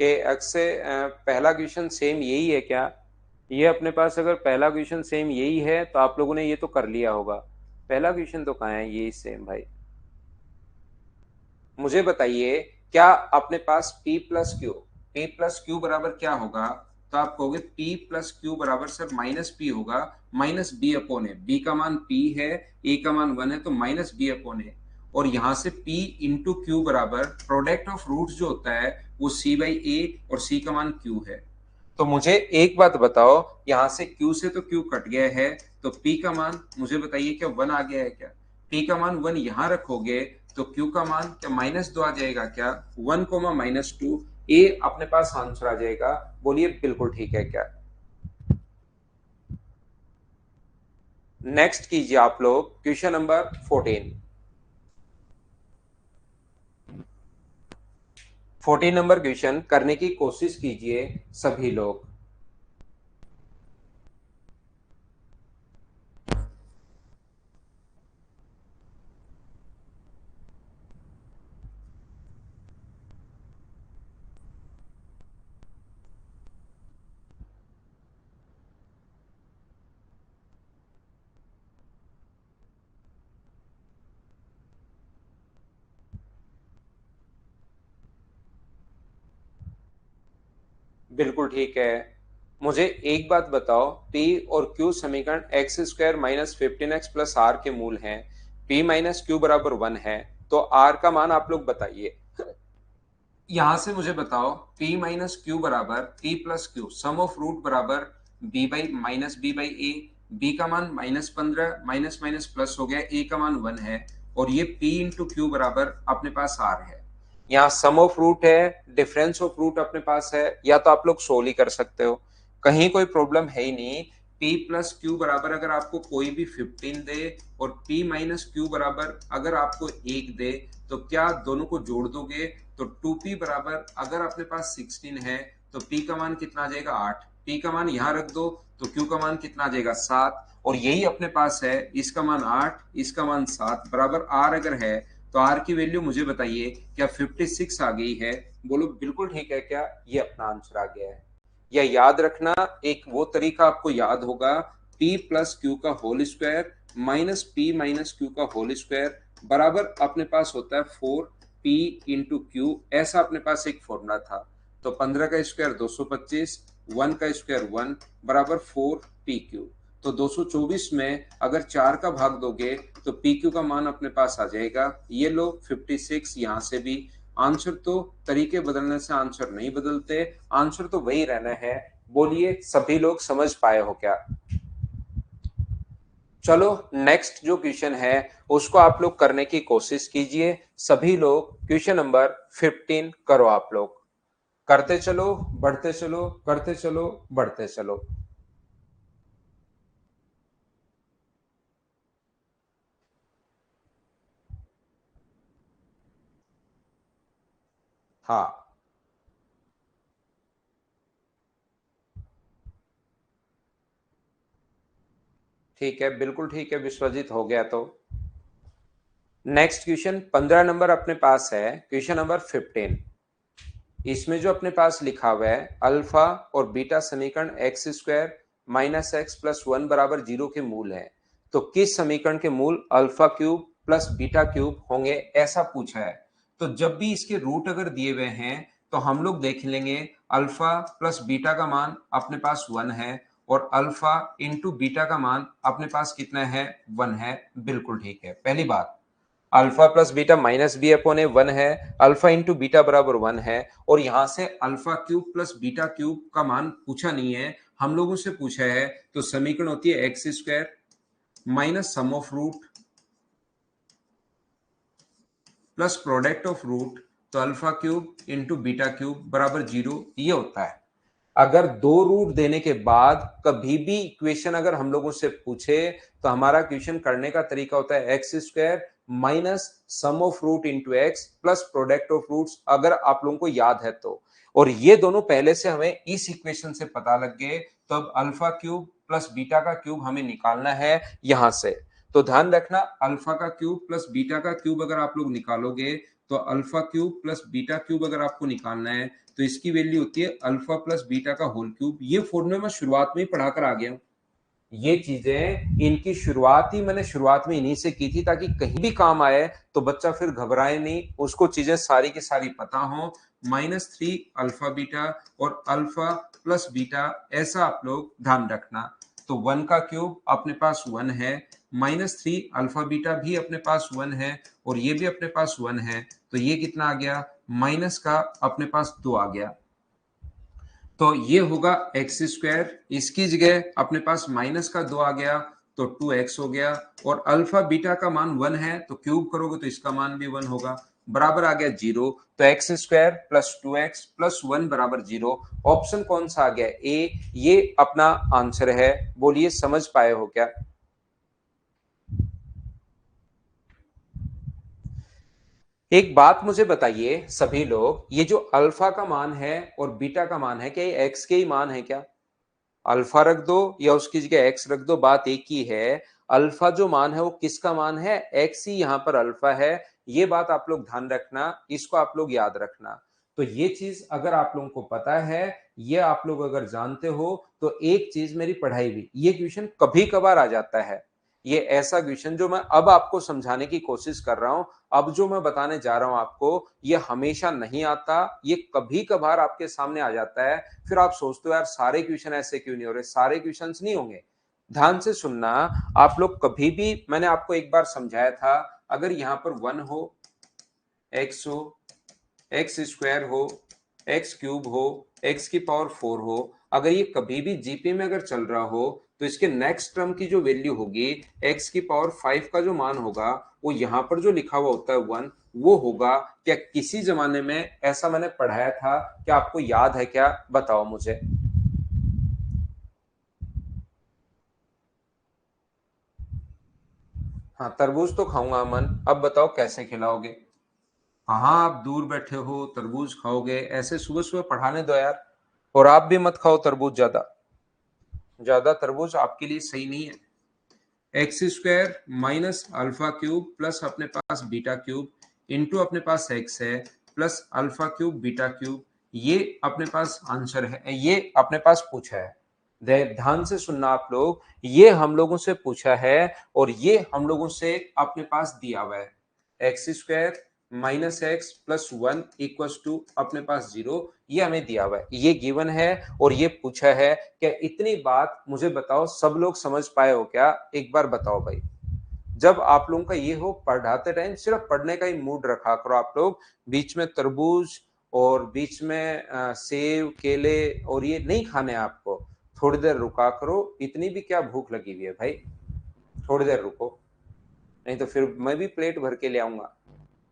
कि अक्सर पहला क्वेश्चन सेम यही है क्या? ये अपने पास अगर पहला क्वेश्चन सेम यही है, तो आप लोगों ने ये तो कर लिया होगा। पहला क्वेश्चन तो कहाँ है? यही सेम भाई। मुझे बताइए क्या अपने पास P plus Q, P plus Q बराबर क्या होगा? तो आप कहोगे p प्लस क्यू बराबर सर माइनस पी होगा, माइनस बी अपॉन ए, बी का मान p है, a का मान 1 है, तो माइनस बी अपॉन ए, और यहां से p इंटू क्यू बराबर प्रोडक्ट ऑफ रूट्स जो होता है वो c बाई ए, और c का मान q है। तो मुझे एक बात बताओ, यहां से q से तो q कट गया है, तो p का मान मुझे बताइए क्या 1 आ गया है क्या? p का मान 1 यहां रखोगे तो q का मान क्या -2 आ जाएगा क्या? 1 कोमा -2, ए अपने पास आंसर आ जाएगा। बोलिए बिल्कुल ठीक है क्या? नेक्स्ट कीजिए आप लोग क्वेश्चन नंबर 14 नंबर क्वेश्चन करने की कोशिश कीजिए सभी लोग। बिल्कुल ठीक है। मुझे एक बात बताओ, P और Q समीकरण X square minus 15x plus R के मूल हैं, P माइनस क्यू बराबर 1 है, तो R का मान आप लोग बताइए। यहां से मुझे बताओ P माइनस क्यू बराबर P plus q, sum of root बराबर B by minus b by a, b का मान -15, माइनस माइनस प्लस हो गया, ए का मान 1 है, और ये P इंटू क्यू बराबर अपने पास R है। यहाँ सम ऑफ रूट है, डिफरेंस ऑफ रूट अपने पास है, या तो आप लोग सोल्व ही कर सकते हो, कहीं कोई प्रॉब्लम है ही नहीं। P प्लस क्यू बराबर अगर आपको कोई भी 15 दे, और P माइनस क्यू बराबर अगर आपको 1 दे, तो क्या दोनों को जोड़ दोगे तो 2P बराबर अगर अपने पास 16 है तो P का मान कितना आ जाएगा 8, P का मान यहां रख दो तो Q का मान कितना आ जाएगा 7, और यही अपने पास है, इसका मान 8, इसका मान 7 बराबर R अगर है तो R की वैल्यू मुझे बताइए क्या 56 आ गई है? बोलो बिल्कुल ठीक है क्या? ये अपना आंसर आ गया है। या याद रखना, एक वो तरीका आपको याद होगा, P प्लस क्यू का whole square minus P minus q का होल स्क्वायर बराबर अपने पास होता है 4P इंटू क्यू, ऐसा अपने पास एक फॉर्मूला था। तो 15 का स्क्वायर 225, 1 का स्क्वायर 1 बराबर 4PQ। तो 224 में अगर 4 का भाग दोगे तो PQ का मान अपने पास आ जाएगा, ये लो 56। यहां से भी आंसर, तो तरीके बदलने से आंसर नहीं बदलते, आंसर तो वही रहना है। बोलिए सभी लोग समझ पाए हो क्या? चलो नेक्स्ट जो क्वेश्चन है उसको आप लोग करने की कोशिश कीजिए सभी लोग। क्वेश्चन नंबर 15 करो आप लोग, करते चलो, बढ़ते चलो, करते चलो, बढ़ते चलो। हाँ ठीक है, बिल्कुल ठीक है विश्वजीत, हो गया तो। नेक्स्ट क्वेश्चन 15 नंबर अपने पास है, क्वेश्चन नंबर 15। इसमें जो अपने पास लिखा हुआ है अल्फा और बीटा समीकरण X square minus x plus 1 बराबर 0 के मूल है, तो किस समीकरण के मूल alpha cube plus beta cube होंगे, ऐसा पूछा है। तो जब भी इसके रूट अगर दिए हुए हैं तो हम लोग देख लेंगे, अल्फा प्लस बीटा का मान अपने पास 1 है, और अल्फा इंटू बीटा का मान अपने पास कितना है 1 है। बिल्कुल ठीक है। पहली बात, alpha plus beta minus b upon a 1 है, अल्फा इंटू बीटा बराबर 1 है, और यहां से alpha cube plus beta cube का मान पूछा नहीं है, हम लोगों से पूछा है। तो समीकरण होती है x square minus sum of root plus product of root, तो alpha cube into beta cube बराबर 0, ये होता है। अगर दो रूट देने के बाद कभी भी इक्वेशन अगर हम लोगों से पूछे तो हमारा क्वेश्चन करने का तरीका होता है x square minus sum of root into x plus product of roots, अगर आप लोगों को याद है तो। और ये दोनों पहले से हमें इस इक्वेशन से पता लग गए, तो अब अल्फा क्यूब प्लस बीटा का क्यूब हमें निकालना है यहां से। तो ध्यान रखना, अल्फा का क्यूब प्लस बीटा का क्यूब अगर आप लोग निकालोगे, तो alpha cube plus beta cube अगर आपको निकालना है तो इसकी वैल्यू होती है अल्फा प्लस बीटा का होल क्यूब। ये फॉर्मूला मैं शुरुआत में ही पढ़ाकर आ गया हूं, ये चीजें इनकी शुरुआत ही मैंने शुरुआत में इन्हीं से की थी, ताकि कहीं भी काम आए तो बच्चा फिर घबराए नहीं, उसको चीजें सारी की सारी पता हो। -3 अल्फा बीटा और अल्फा प्लस बीटा, ऐसा आप लोग ध्यान रखना। तो 1 का क्यूब अपने पास 1 है, -3 अल्फा बीटा भी अपने पास 1 है, और ये भी अपने पास 1 है। तो ये कितना आ गया? माइनस का अपने पास 2 आ गया। तो ये होगा एक्स स्क्वायर, इसकी जगह अपने पास माइनस का 2 आ गया, तो 2x हो गया। और अल्फा बीटा का मान 1 है, तो क्यूब करोगे तो इसका मान भी 1 होगा, बराबर आ गया 0। तो X square plus 2x plus 1 बराबर 0। ऑप्शन कौन सा आ गया? ए। ये अपना आंसर है। बोलिए, समझ पाए हो क्या? एक बात मुझे बताइए सभी लोग, ये जो अल्फा का मान है और बीटा का मान है, क्या ये एक्स के ही मान है क्या? अल्फा रख दो या उसकी जगह एक्स रख दो, बात एक ही है। अल्फा जो मान है वो किसका मान है? एक्स ही यहां पर अल्फा है। ये बात आप लोग ध्यान रखना, इसको आप लोग याद रखना। तो ये चीज अगर आप लोगों को पता है, ये आप लोग अगर जानते हो, तो एक चीज मेरी पढ़ाई भी, ये क्वेश्चन कभी कभार आ जाता है। ये ऐसा क्वेश्चन जो मैं अब आपको समझाने की कोशिश कर रहा हूं, अब जो मैं बताने जा रहा हूं आपको, ये हमेशा नहीं आता, ये कभी कभार आपके सामने आ जाता है। फिर आप सोचते हो यार सारे क्वेश्चन ऐसे क्यों नहीं हो रहे? सारे क्वेश्चंस नहीं होंगे। ध्यान से सुनना। आप लोग कभी भी, मैंने आपको एक बार समझाया था, अगर यहां पर 1 हो, x हो, एक्स स्क्वायर हो, एक्स क्यूब हो, एक्स की पावर 4 हो, अगर ये कभी भी जीपी में अगर चल रहा हो, तो इसके नेक्स्ट टर्म की जो वैल्यू होगी, एक्स की पावर 5 का जो मान होगा, वो यहां पर जो लिखा हुआ होता है 1, वो होगा। क्या किसी जमाने में ऐसा मैंने पढ़ाया था? क्या आपको याद है क्या? बताओ मुझे। हाँ, तरबूज तो खाऊंगा अमन। अब बताओ कैसे खिलाओगे? हाँ, आप दूर बैठे हो, तरबूज खाओगे? ऐसे सुबह सुबह पढ़ाने दो यार। और आप भी मत खाओ तरबूज ज्यादा, ज्यादा तरबूज आपके लिए सही नहीं है। X square minus alpha cube plus अपने पास बीटा क्यूब इंटू अपने पास एक्स है, plus alpha cube beta cube, ये अपने पास आंसर है, ये अपने पास पूछा है। ध्यान से सुनना आप लोग, ये हम लोगों से पूछा है और ये हम लोगों से अपने पास दिया हुआ है। X square minus x plus 1 equal to अपने पास 0, ये हमें दिया हुआ है, ये गिवन है और ये पूछा है। क्या इतनी बात मुझे बताओ, सब लोग समझ पाए हो क्या? एक बार बताओ भाई। जब आप लोगों का ये हो, पढ़ाते टाइम सिर्फ पढ़ने का ही मूड रखा करो आप लोग। बीच में तरबूज और बीच में सेब केले और ये नहीं खाने आपको। थोड़ी देर रुका करो, इतनी भी क्या भूख लगी हुई है भाई? थोड़ी देर रुको, नहीं तो फिर मैं भी प्लेट भर के ले आऊंगा।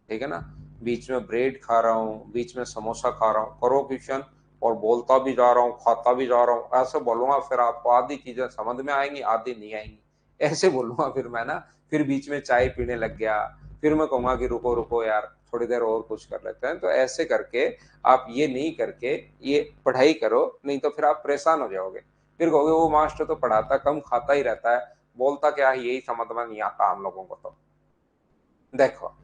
ठीक है ना? बीच में ब्रेड खा रहा हूँ, बीच में समोसा खा रहा हूँ, करो क्वेश्चन। और बोलता भी जा रहा हूँ, खाता भी जा रहा हूँ, ऐसे बोलूंगा फिर आपको आधी चीजें समझ में आएंगी, आधी नहीं आएंगी। ऐसे बोलूंगा फिर मैं ना। फिर बीच में चाय पीने लग गया, फिर मैं कहूंगा कि रुको रुको यार, थोड़ी देर और कुछ कर लेते हैं। तो ऐसे करके आप ये नहीं करके ये पढ़ाई करो, नहीं तो फिर आप परेशान हो जाओगे। फिर कहोगे वो मास्टर तो पढ़ाता कम, खाता ही रहता है, बोलता क्या है यही समझ में नहीं आता हम लोगों को। तो देखो,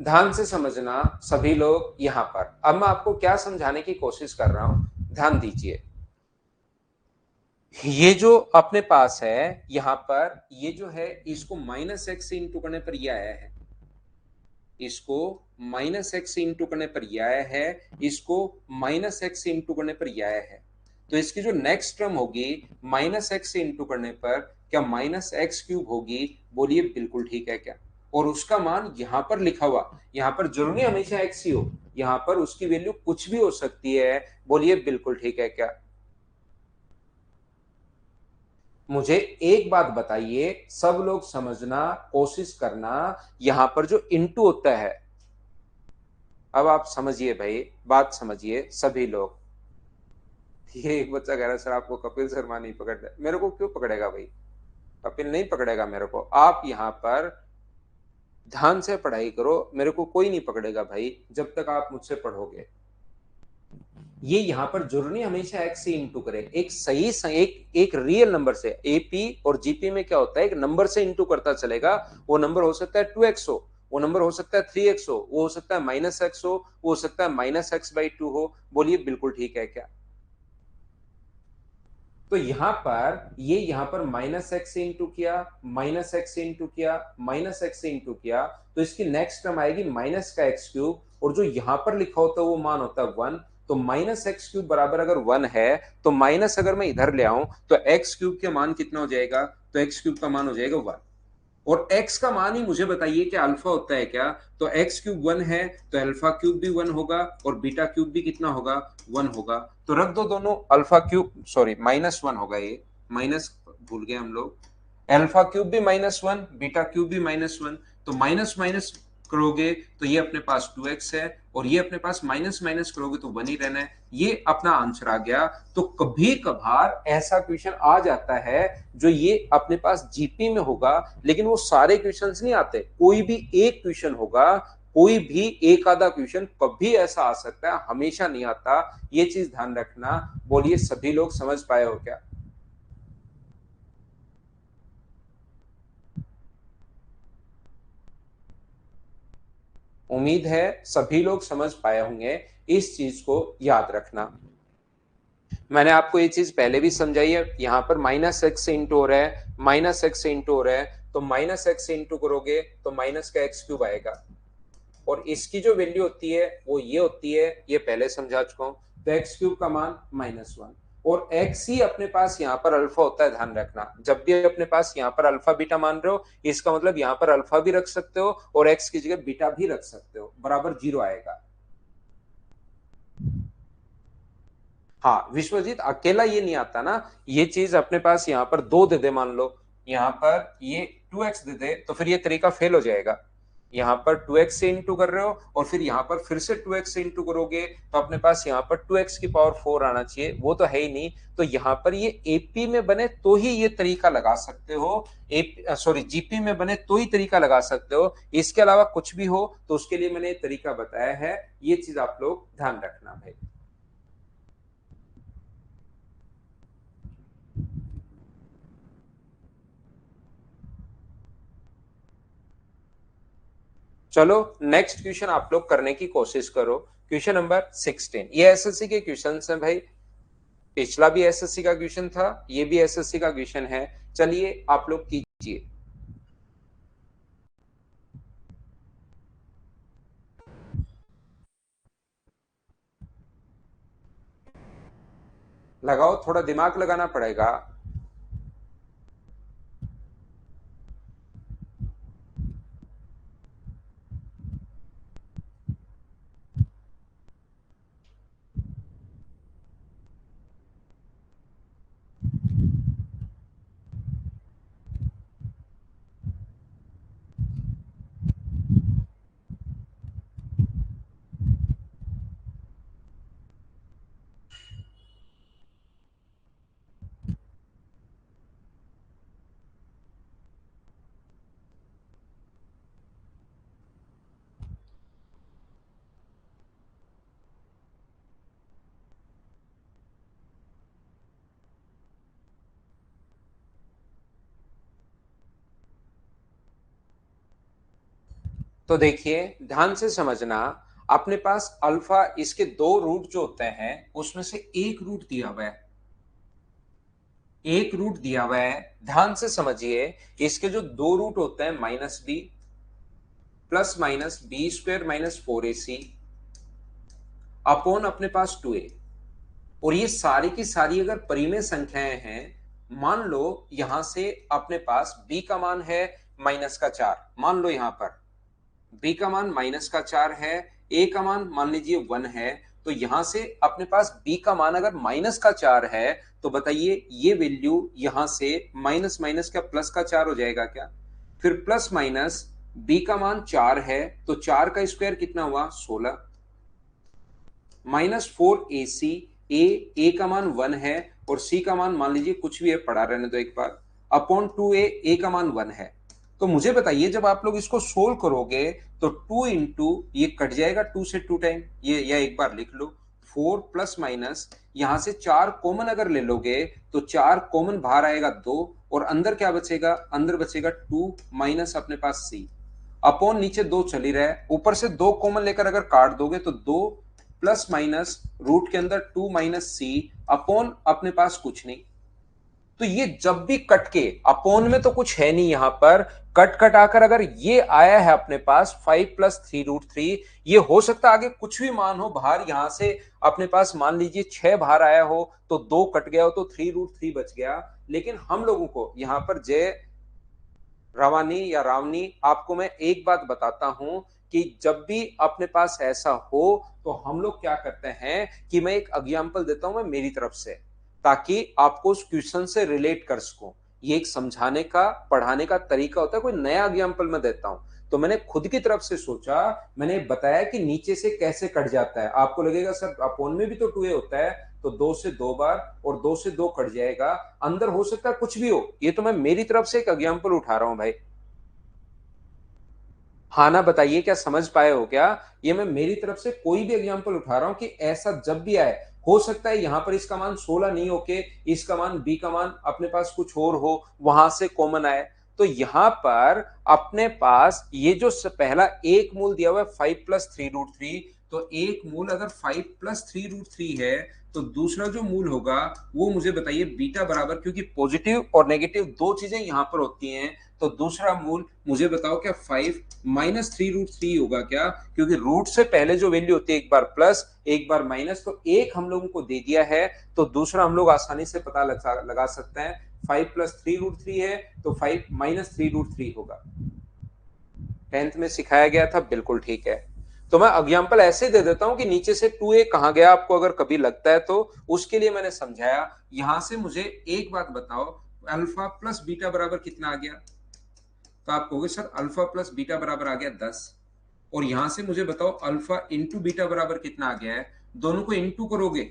ध्यान से समझना सभी लोग यहां पर। अब मैं आपको क्या समझाने की कोशिश कर रहा हूं, ध्यान दीजिए। ये जो अपने पास है यहां पर, ये जो है इसको माइनस एक्स से इंटू करने पर यह आया है, इसको माइनस एक्स से इंटू करने पर यह आया है, इसको माइनस एक्स से इंटू करने पर यह आया है। तो इसकी जो नेक्स्ट टर्म होगी माइनस एक्स से इंटू करने पर, क्या माइनस एक्स क्यूब होगी? बोलिए बिल्कुल ठीक है क्या? और उसका मान यहां पर लिखा हुआ, यहां पर जरूरी हमेशा एक्स ही हो, यहां पर उसकी वैल्यू कुछ भी हो सकती है। बोलिए बिल्कुल ठीक है क्या? मुझे एक बात बताइए, सब लोग समझना कोशिश करना, यहां पर जो इंटू होता है, अब आप समझिए भाई, बात समझिए सभी लोग। ये एक बच्चा कह रहा है सर आपको कपिल शर्मा नहीं पकड़ता, मेरे को क्यों पकड़ेगा भाई? कपिल नहीं पकड़ेगा मेरे को। आप यहाँ पर ध्यान से पढ़ाई करो, मेरे को कोई नहीं पकड़ेगा भाई जब तक आप मुझसे पढ़ोगे। ये यहाँ पर जरूरी हमेशा एक्स से इंटू करे, एक एक रियल नंबर से। एपी और जीपी में क्या होता है, एक नंबर से इंटू करता चलेगा। वो नंबर हो सकता है 2x हो, वो नंबर हो सकता है 3x हो, वो हो सकता है माइनस एक्स हो, वो हो सकता है माइनस एक्स बाई 2 हो। बोलिए बिल्कुल ठीक है क्या? तो यहां पर ये यहां पर माइनस एक्स से इंटू किया, माइनस एक्स से इंटू किया, माइनस एक्स से इंटू किया, तो इसकी नेक्स्ट टर्म आएगी माइनस का एक्स क्यूब, और जो यहां पर लिखा होता है वो मान होता है 1। तो माइनस एक्स क्यूब बराबर अगर 1 है तो माइनस अगर मैं इधर ले आऊं तो एक्स क्यूब के मान कितना हो जाएगा, तो एक्स क्यूब का मान हो जाएगा 1। और x का मान ही मुझे बताइए कि अल्फा होता है क्या, तो x क्यूब 1 है तो अल्फा क्यूब भी 1 होगा और बीटा क्यूब भी कितना होगा, 1 होगा। तो रख दो दोनों, अल्फा क्यूब सॉरी -1 होगा, ये माइनस भूल गए हम लोग, अल्फा क्यूब भी -1, बीटा क्यूब भी -1, तो माइनस माइनस करोगे तो ये अपने पास 2x है, और ये अपने पास माइनस माइनस करोगे तो 1 ही रहना है। ये अपना आंसर आ गया। तो कभी कभार ऐसा क्वेश्चन आ जाता है जो ये अपने पास जीपी में होगा, लेकिन वो सारे क्वेश्चंस नहीं आते, कोई भी एक क्वेश्चन होगा, कोई भी एक आधा क्वेश्चन कभी ऐसा आ सकता है, हमेशा नहीं आता। ये चीज ध्यान रखना। बोलिए सभी लोग समझ पाए हो क्या? उम्मीद है सभी लोग समझ पाए होंगे। इस चीज को याद रखना। मैंने आपको ये चीज पहले भी समझाई है। यहां पर माइनस एक्स से इंटू हो रहा है, माइनस एक्स से इंटू हो रहा है, तो माइनस एक्स से इंटू करोगे तो माइनस का एक्स क्यूब आएगा, और इसकी जो वैल्यू होती है वो ये होती है, ये पहले समझा चुका हूं। तो एक्स क्यूब का मान -1, और एक्स ही अपने पास यहाँ पर अल्फा होता है। ध्यान रखना, जब भी अपने पास यहाँ पर अल्फा बीटा मान रहे हो, इसका मतलब यहाँ पर अल्फा भी रख सकते हो और एक्स की जगह बीटा भी रख सकते हो, बराबर 0 आएगा। हाँ विश्वजीत, अकेला ये नहीं आता ना, ये चीज अपने पास यहाँ पर दो दे दे, मान लो यहाँ पर ये 2x दे दे, तो फिर ये तरीका फेल हो जाएगा। यहाँ पर 2x से इंटू कर रहे हो और फिर यहाँ पर फिर से 2x से इंटू करोगे, तो अपने पास यहाँ पर 2x की पावर 4 आना चाहिए, वो तो है ही नहीं। तो यहाँ पर ये एपी में बने तो ही ये तरीका लगा सकते हो, सॉरी जीपी में बने तो ही तरीका लगा सकते हो। इसके अलावा कुछ भी हो तो उसके लिए मैंने तरीका बताया है। ये चीज आप लोग ध्यान रखना भाई। चलो नेक्स्ट क्वेश्चन आप लोग करने की कोशिश करो। क्वेश्चन नंबर 16, ये एसएससी के क्वेश्चन हैं भाई। पिछला भी एसएससी का क्वेश्चन था, ये भी एसएससी का क्वेश्चन है। चलिए आप लोग कीजिए। लगाओ, थोड़ा दिमाग लगाना पड़ेगा। तो देखिए ध्यान से समझना, अपने पास अल्फा, इसके दो रूट जो होते हैं उसमें से एक रूट दिया हुआ है, एक रूट दिया हुआ है। ध्यान से समझिए, इसके जो दो रूट होते हैं -b plus minus b² -4ac upon अपने पास 2a, और ये सारी की सारी अगर परिमेय संख्याएं हैं, मान लो यहां से अपने पास b का मान है -4, मान लो यहां पर b का मान -4 है, a का मान मान लीजिए 1 है, तो यहां से अपने पास b का मान अगर -4 है, तो बताइए ये वैल्यू यहां से माइनस माइनस का +4 हो जाएगा क्या? फिर प्लस माइनस b का मान 4 है, तो 4 का स्क्वायर कितना हुआ, 16, -4ac, ए का मान 1 है और सी का मान मान लीजिए कुछ भी है, पढ़ा रहने दो एक बार, अपॉन 2a, ए का मान 1 है। तो मुझे बताइए जब आप लोग इसको सोल्व करोगे तो 2 इंटू ये कट जाएगा 2 से 2 टाइम, ये या एक बार लिख लो 4 प्लस माइनस, यहां से 4 कॉमन अगर ले लोगे तो 4 कॉमन बाहर आएगा 2, और अंदर क्या बचेगा, अंदर बचेगा 2 माइनस अपने पास सी, अपॉन नीचे 2 चल ही रहा है, ऊपर से 2 कॉमन लेकर अगर काट दोगे तो 2 प्लस माइनस रूट के अंदर 2 माइनस सी अपॉन अपने पास कुछ नहीं, तो ये जब भी कट के, अपोन में तो कुछ है नहीं यहां पर, कट कट आकर अगर ये आया है अपने पास 5 + 3√3, ये हो सकता है आगे कुछ भी मान हो बाहर, यहां से अपने पास मान लीजिए 6 बाहर आया हो तो 2 कट गया हो तो 3√3 बच गया। लेकिन हम लोगों को यहां पर जय रवानी या रावनी, आपको मैं एक बात बताता हूं कि जब भी अपने पास ऐसा हो तो हम लोग क्या करते हैं कि मैं एक एग्जांपल देता हूं मैं मेरी तरफ से, ताकि आपको उस क्वेश्चन से रिलेट कर सकूं। ये एक समझाने का, पढ़ाने का तरीका होता है, कोई नया एग्जांपल मैं देता हूं। तो मैंने खुद की तरफ से सोचा, मैंने बताया कि नीचे से कैसे कट जाता है। आपको लगेगा सर अपोन में भी तो 2a होता है, तो 2 से 2 बार और 2 से 2 कट जाएगा, अंदर हो सकता है कुछ भी हो। ये तो मैं मेरी तरफ से एक एग्जांपल उठा रहा हूं भाई। हाँ ना, बताइए क्या समझ पाए हो क्या? ये मैं मेरी तरफ से कोई भी एग्जांपल उठा रहा हूं कि ऐसा जब भी आए, हो सकता है यहां पर इसका मान 16 नहीं होके इसका मान बी का मान अपने पास कुछ और हो, वहां से कॉमन आए। तो यहां पर अपने पास ये जो पहला एक मूल दिया हुआ है 5 + 3√3, तो एक मूल अगर 5 + 3√3 है तो दूसरा जो मूल होगा वो मुझे बताइए बीटा बराबर, क्योंकि पॉजिटिव और नेगेटिव दो चीजें यहां पर होती हैं, तो दूसरा मूल मुझे बताओ क्या 5 - 3√3 होगा क्या? क्योंकि रूट से पहले जो वैल्यू होती है एक बार प्लस एक बार माइनस, तो एक हम लोगों को दे दिया है, तो दूसरा हम लोग आसानी से पता लगा सकते हैं। 5 + 3√3 है तो 5 - 3√3 होगा। 10th में सिखाया गया था, बिल्कुल ठीक है। तो मैं एग्जांपल ऐसे दे देता हूं कि नीचे से 2a कहां गया, आपको अगर कभी लगता है तो उसके लिए मैंने समझाया। यहां से मुझे एक बात बताओ, अल्फा प्लस बीटा बराबर कितना आ गया? तो आप कहोगे सर अल्फा प्लस बीटा बराबर आ गया 10। और यहां से मुझे बताओ अल्फा इंटू बीटा बराबर कितना आ गया है? दोनों को इंटू करोगे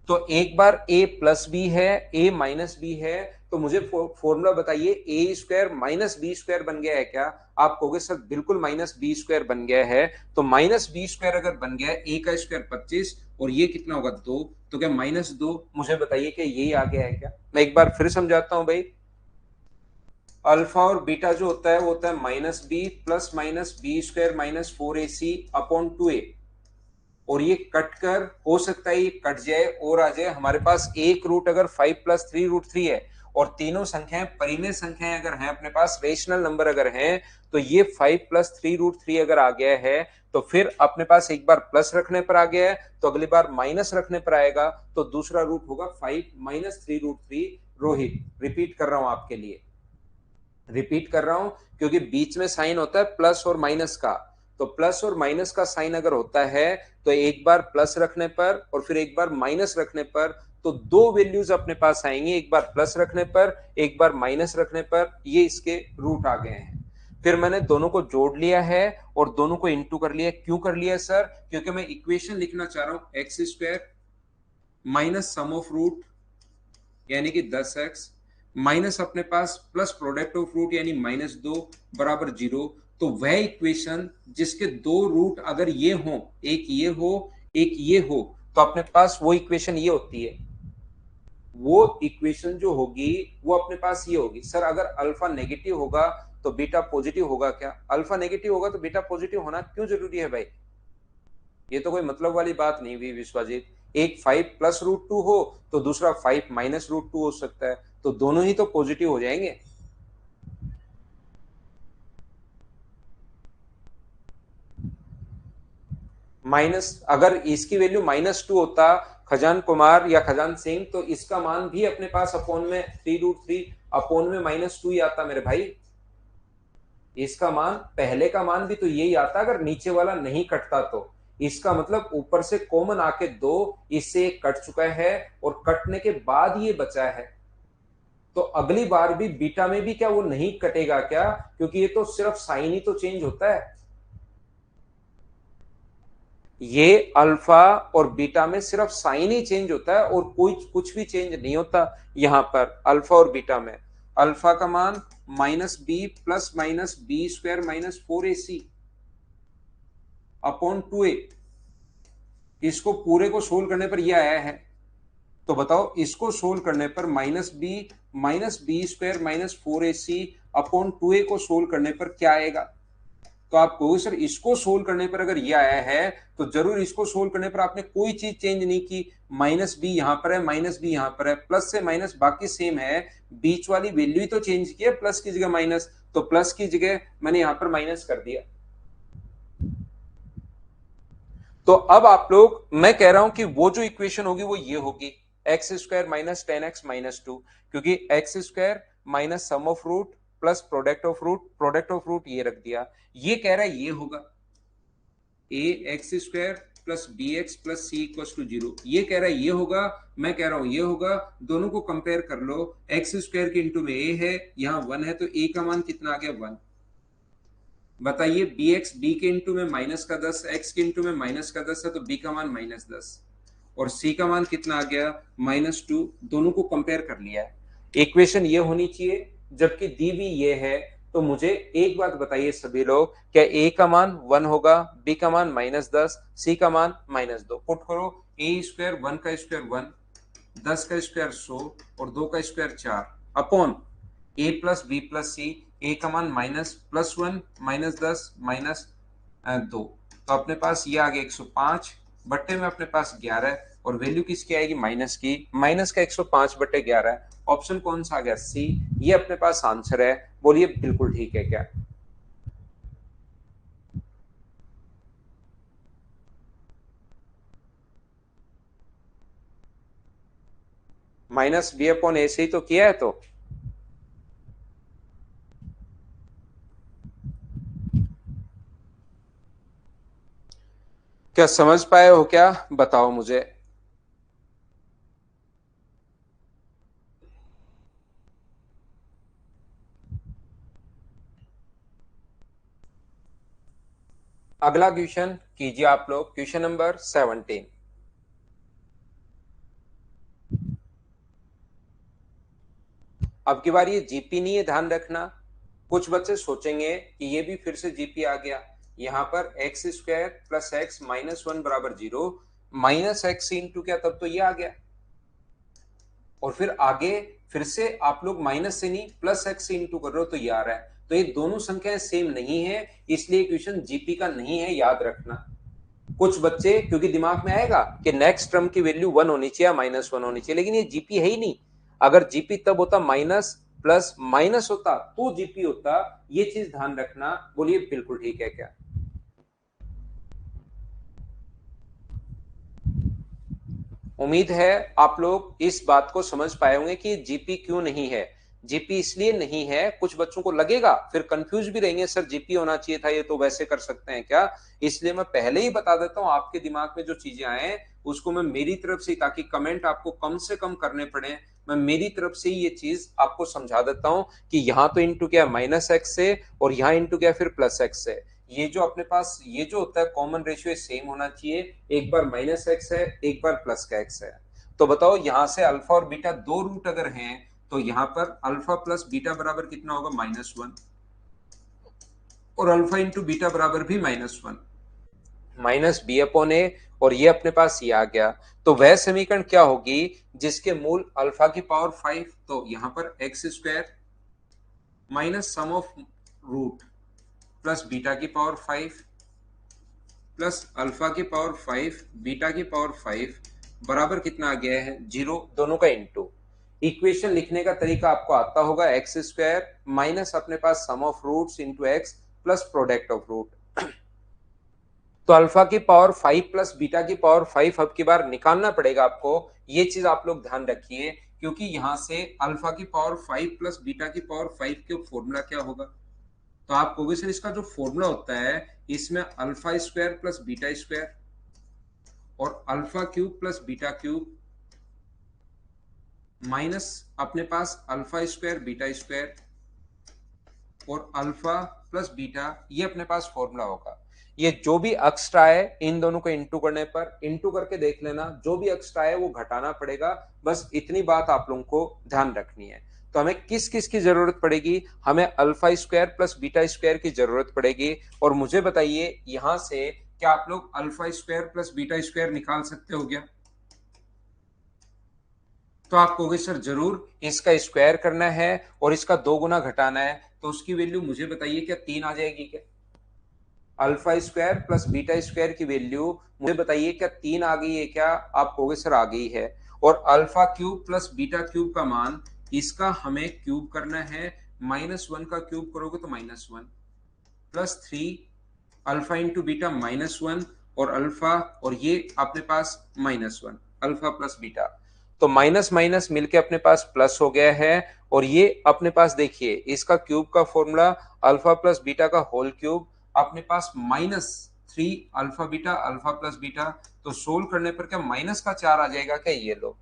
तो एक बार a प्लस बी है, a माइनस बी है, तो मुझे फॉर्मूला बताइए, ए स्क्वायर माइनस बी स्क्वायर बन गया है क्या? आप कहोगे सर बिल्कुल माइनस बी स्क्वायर बन गया है। तो माइनस बी स्क्वायर अगर बन गया है, ए का स्क्वायर 25 और ये कितना होगा 2, तो क्या -2? मुझे बताइए कि यही आ गया है क्या? मैं एक बार फिर समझाता हूं भाई। अल्फा और बीटा जो होता है वो होता है -b plus minus B square -4ac upon 2a। और ये कट कर हो सकता है ये कट जाए और आ जाए हमारे पास एक रूट, अगर 5 + 3√3 है और तीनों संख्याएं परिमेय संख्याएं अगर हैं अपने पास, रेशनल नंबर अगर हैं, तो ये 5 + 3√3 अगर आ गया है तो फिर अपने पास एक बार प्लस रखने पर आ गया है तो अगली बार माइनस रखने पर आएगा, तो दूसरा रूट होगा 5 - 3√3। रोहित, रिपीट कर रहा हूं आपके लिए, रिपीट कर रहा हूं क्योंकि बीच में साइन होता है प्लस और माइनस का। तो प्लस और माइनस का साइन अगर होता है तो एक बार प्लस रखने पर और फिर एक बार माइनस रखने पर, तो दो वैल्यूज अपने पास आएंगी, एक बार प्लस रखने पर एक बार माइनस रखने पर, ये इसके रूट आ गए हैं। फिर मैंने दोनों को जोड़ लिया है और दोनों को इंटू कर लिया। क्यों कर लिया सर? क्योंकि मैं इक्वेशन लिखना चाह रहा हूं x² minus sum of root यानी कि 10x माइनस अपने पास प्लस प्रोडक्ट ऑफ रूट यानी -2 बराबर 0। तो वह इक्वेशन जिसके दो रूट अगर ये हो, एक ये हो एक ये हो, तो अपने पास वो इक्वेशन ये होती है। वो इक्वेशन जो होगी वो अपने पास ये होगी। सर अगर अल्फा नेगेटिव होगा तो बीटा पॉजिटिव होगा क्या? अल्फा नेगेटिव होगा तो बीटा पॉजिटिव होना क्यों जरूरी है भाई? ये तो कोई मतलब वाली बात नहीं हुई विश्वजीत। एक 5 + √2 हो तो दूसरा 5 - √2 हो सकता है, तो दोनों ही तो पॉजिटिव हो जाएंगे। माइनस, अगर इसकी वैल्यू -2 होता खजान कुमार या खजान सिंह, तो इसका मान भी अपने पास अपोन में 3√3 अपोन में -2 ही आता मेरे भाई। इसका मान, पहले का मान भी तो यही आता अगर नीचे वाला नहीं कटता तो। इसका मतलब ऊपर से कॉमन आके 2, इससे एक कट चुका है और कटने के बाद ये बचा है, तो अगली बार भी बीटा में भी क्या वो नहीं कटेगा क्या? क्योंकि ये तो सिर्फ साइन ही तो चेंज होता है। ये अल्फा और बीटा में सिर्फ साइन ही चेंज होता है और कोई कुछ भी चेंज नहीं होता यहां पर अल्फा और बीटा में। अल्फा का मान -b plus minus B square -4ac upon 2a। इसको पूरे को सोल्व करने पर यह आया है, तो बताओ इसको सोल्व करने पर -b square -4ac upon 2a को सोल्व करने पर क्या आएगा? तो आप कहोगे सर इसको सोल्व करने पर अगर ये आया है तो जरूर इसको सोल्व करने पर आपने कोई चीज चेंज नहीं की, माइनस बी यहां पर है, माइनस बी यहां पर है, प्लस से माइनस बाकी सेम है, बीच वाली वैल्यू ही तो चेंज की है, प्लस की जगह माइनस, तो प्लस की जगह मैंने यहां पर माइनस कर दिया। तो अब आप लोग, मैं कह रहा हूं कि वो जो इक्वेशन होगी वो ये होगी, x square minus 10x minus 2, क्योंकि x square minus sum of root plus product of root, product of root ये रख दिया, ये कह रहा है ये होगा a x square plus b x plus c equal to 0, ये कह रहा है ये होगा, मैं कह रहा हूं ये होगा, दोनों को कंपेयर कर लो, एक्स स्क्वायर के इंटू में ए है, यहां 1 है, तो ए का मान कितना आ गया 1। बताइए बी एक्स, बी के इंटू में माइनस का 10, एक्स के इंटू में माइनस का 10 है, तो बी का मान माइनस 10, और सी का मान कितना आ गया -2, दोनों को कंपेयर कर लिया है, इक्वेशन ये होनी चाहिए, जबकि दी भी ये है। तो मुझे एक बात बताइए सभी लोग, क्या ए का मान 1 होगा, बी का मान -10, सी का मान -2, पुट करो, ए स्क्वायर 1 का स्क्वायर 1, 10 का स्क्वायर 100 और 2 का स्क्वायर 4 अपॉन ए प्लस बी प्लस सी, ए का मान -+1 -10 -2, तो अपने पास ये आ गया 105 बट्टे में अपने पास 11, और वैल्यू किसकी आएगी माइनस की, माइनस का 105 बट्टे 11, ऑप्शन कौन सा आ गया सी, ये अपने पास आंसर है। बोलिए बिल्कुल ठीक है क्या? माइनस बी अपॉन ए से ही तो किया है, तो क्या समझ पाए हो क्या, बताओ मुझे। अगला क्वेश्चन कीजिए आप लोग, क्वेश्चन नंबर 17। अब की बार ये जीपी नहीं है, ध्यान रखना, कुछ बच्चे सोचेंगे कि ये भी फिर से जीपी आ गया, यहां पर x square plus x minus 1 बराबर 0, माइनस एक्स इंटू क्या, तब तो ये आ गया, और फिर आगे फिर से आप लोग माइनस से नहीं प्लस एक्स से इंटू कर रहे हो, तो ये आ रहा है, तो ये दोनों संख्याएं सेम नहीं है, इसलिए इक्वेशन जीपी का नहीं है, याद रखना। कुछ बच्चे, क्योंकि दिमाग में आएगा कि नेक्स्ट टर्म की वैल्यू 1 होनी चाहिए, -1 होनी चाहिए, लेकिन ये जीपी है ही नहीं, अगर जीपी तब होता माइनस प्लस माइनस होता तो जीपी होता, ये चीज ध्यान रखना। बोलिए बिल्कुल ठीक है क्या? उम्मीद है आप लोग इस बात को समझ पाए होंगे कि जीपी क्यों नहीं है। जीपी इसलिए नहीं है, कुछ बच्चों को लगेगा, फिर कंफ्यूज भी रहेंगे, सर जीपी होना चाहिए था, ये तो वैसे कर सकते हैं क्या, इसलिए मैं पहले ही बता देता हूं, आपके दिमाग में जो चीजें आए उसको मैं मेरी तरफ से, ताकि कमेंट आपको कम से कम करने पड़े, मैं मेरी तरफ से ही ये चीज आपको समझा देता हूं कि यहाँ तो इंटू क्या -x से, और यहाँ इंटू क्या फिर +x से, ये जो अपने पास ये जो होता है कॉमन रेशियो सेम होना चाहिए, एक बार -x है, एक बार प्लस का x है। तो बताओ यहां से अल्फा और बीटा दो रूट अगर हैं, तो यहां पर अल्फा प्लस बीटा बराबर कितना होगा -1, और अल्फा इंटू बीटा बराबर भी -1, माइनस बी अपॉन ए, और ये अपने पास ये आ गया, तो वह समीकरण क्या होगी जिसके मूल अल्फा की पावर 5, तो यहां पर x square minus sum of root plus beta की पावर 5 प्लस अल्फा की पावर 5 बीटा की पावर 5 बराबर कितना आ गया है 0, दोनों का इंटू। इक्वेशन लिखने का तरीका आपको आता होगा, एक्स स्क्वायर माइनस अपने पास sum of roots into x plus product of root, तो अल्फा की पावर 5 प्लस बीटा की पावर 5 अब की बार निकालना पड़ेगा आपको, ये चीज आप लोग ध्यान रखिए, क्योंकि यहां से अल्फा की पावर 5 प्लस बीटा की पावर 5 के फॉर्मूला क्या होगा, तो आप कहोगे सर इसका जो फॉर्मूला होता है, इसमें alpha square plus beta square और alpha cube plus beta cube minus अपने पास अल्फा स्क्वायर बीटा स्क्वायर और अल्फा प्लस बीटा, ये अपने पास फॉर्मूला होगा। ये जो भी एक्स्ट्रा है इन दोनों को इंटू करने पर, इंटू करके देख लेना, जो भी एक्स्ट्रा है वो घटाना पड़ेगा, बस इतनी बात आप लोगों को ध्यान रखनी है। तो हमें किस किस की जरूरत पड़ेगी, हमें alpha square plus beta square की जरूरत पड़ेगी, और मुझे बताइए यहां से क्या आप लोग alpha square plus beta square निकाल सकते हो क्या? तो आप कहोगे सर जरूर, इसका स्क्वायर करना है और इसका 2 गुना घटाना है, तो उसकी वैल्यू मुझे बताइए क्या 3 आ जाएगी क्या? Alpha square plus beta square की वैल्यू मुझे बताइए, क्या 3 आ गई है क्या? आप कहोगे सर आ गई है। और alpha cube plus beta cube का मान, इसका हमें क्यूब करना है, -1 का क्यूब करोगे तो -1 प्लस 3 अल्फा इंटू बीटा -1 और अल्फा, और ये अपने पास -1 अल्फा प्लस बीटा, तो माइनस माइनस मिलके अपने पास प्लस हो गया है। और ये अपने पास देखिए इसका क्यूब का फॉर्मूला अल्फा प्लस बीटा का होल क्यूब, अपने पास -3 अल्फा प्लस बीटा, तो सोल्व करने पर क्या -4 आ जाएगा क्या? ये लो,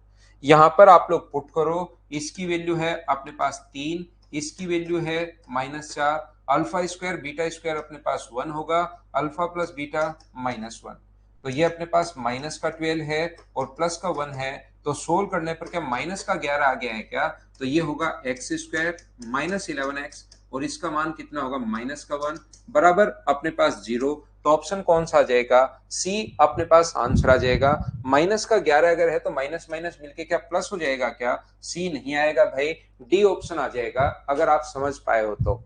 यहां पर आप लोग पुट करो, इसकी वैल्यू है अपने पास 3, इसकी वैल्यू है -4, अल्फा स्क्वायर बीटा स्क्वायर अपने पास 1 होगा, अल्फा प्लस बीटा -1, तो ये अपने पास माइनस का 12 है और प्लस का 1 है, तो सोल्व करने पर क्या -11 आ गया है क्या? तो ये होगा एक्स स्क्वायर -11x, और इसका मान कितना होगा? -1 बराबर अपने पास 0। तो ऑप्शन कौन सा आ जाएगा? सी अपने पास आंसर आ जाएगा। -11 अगर है तो माइनस माइनस मिलके क्या प्लस हो जाएगा क्या? सी नहीं आएगा भाई, डी ऑप्शन आ जाएगा, अगर आप समझ पाए हो तो।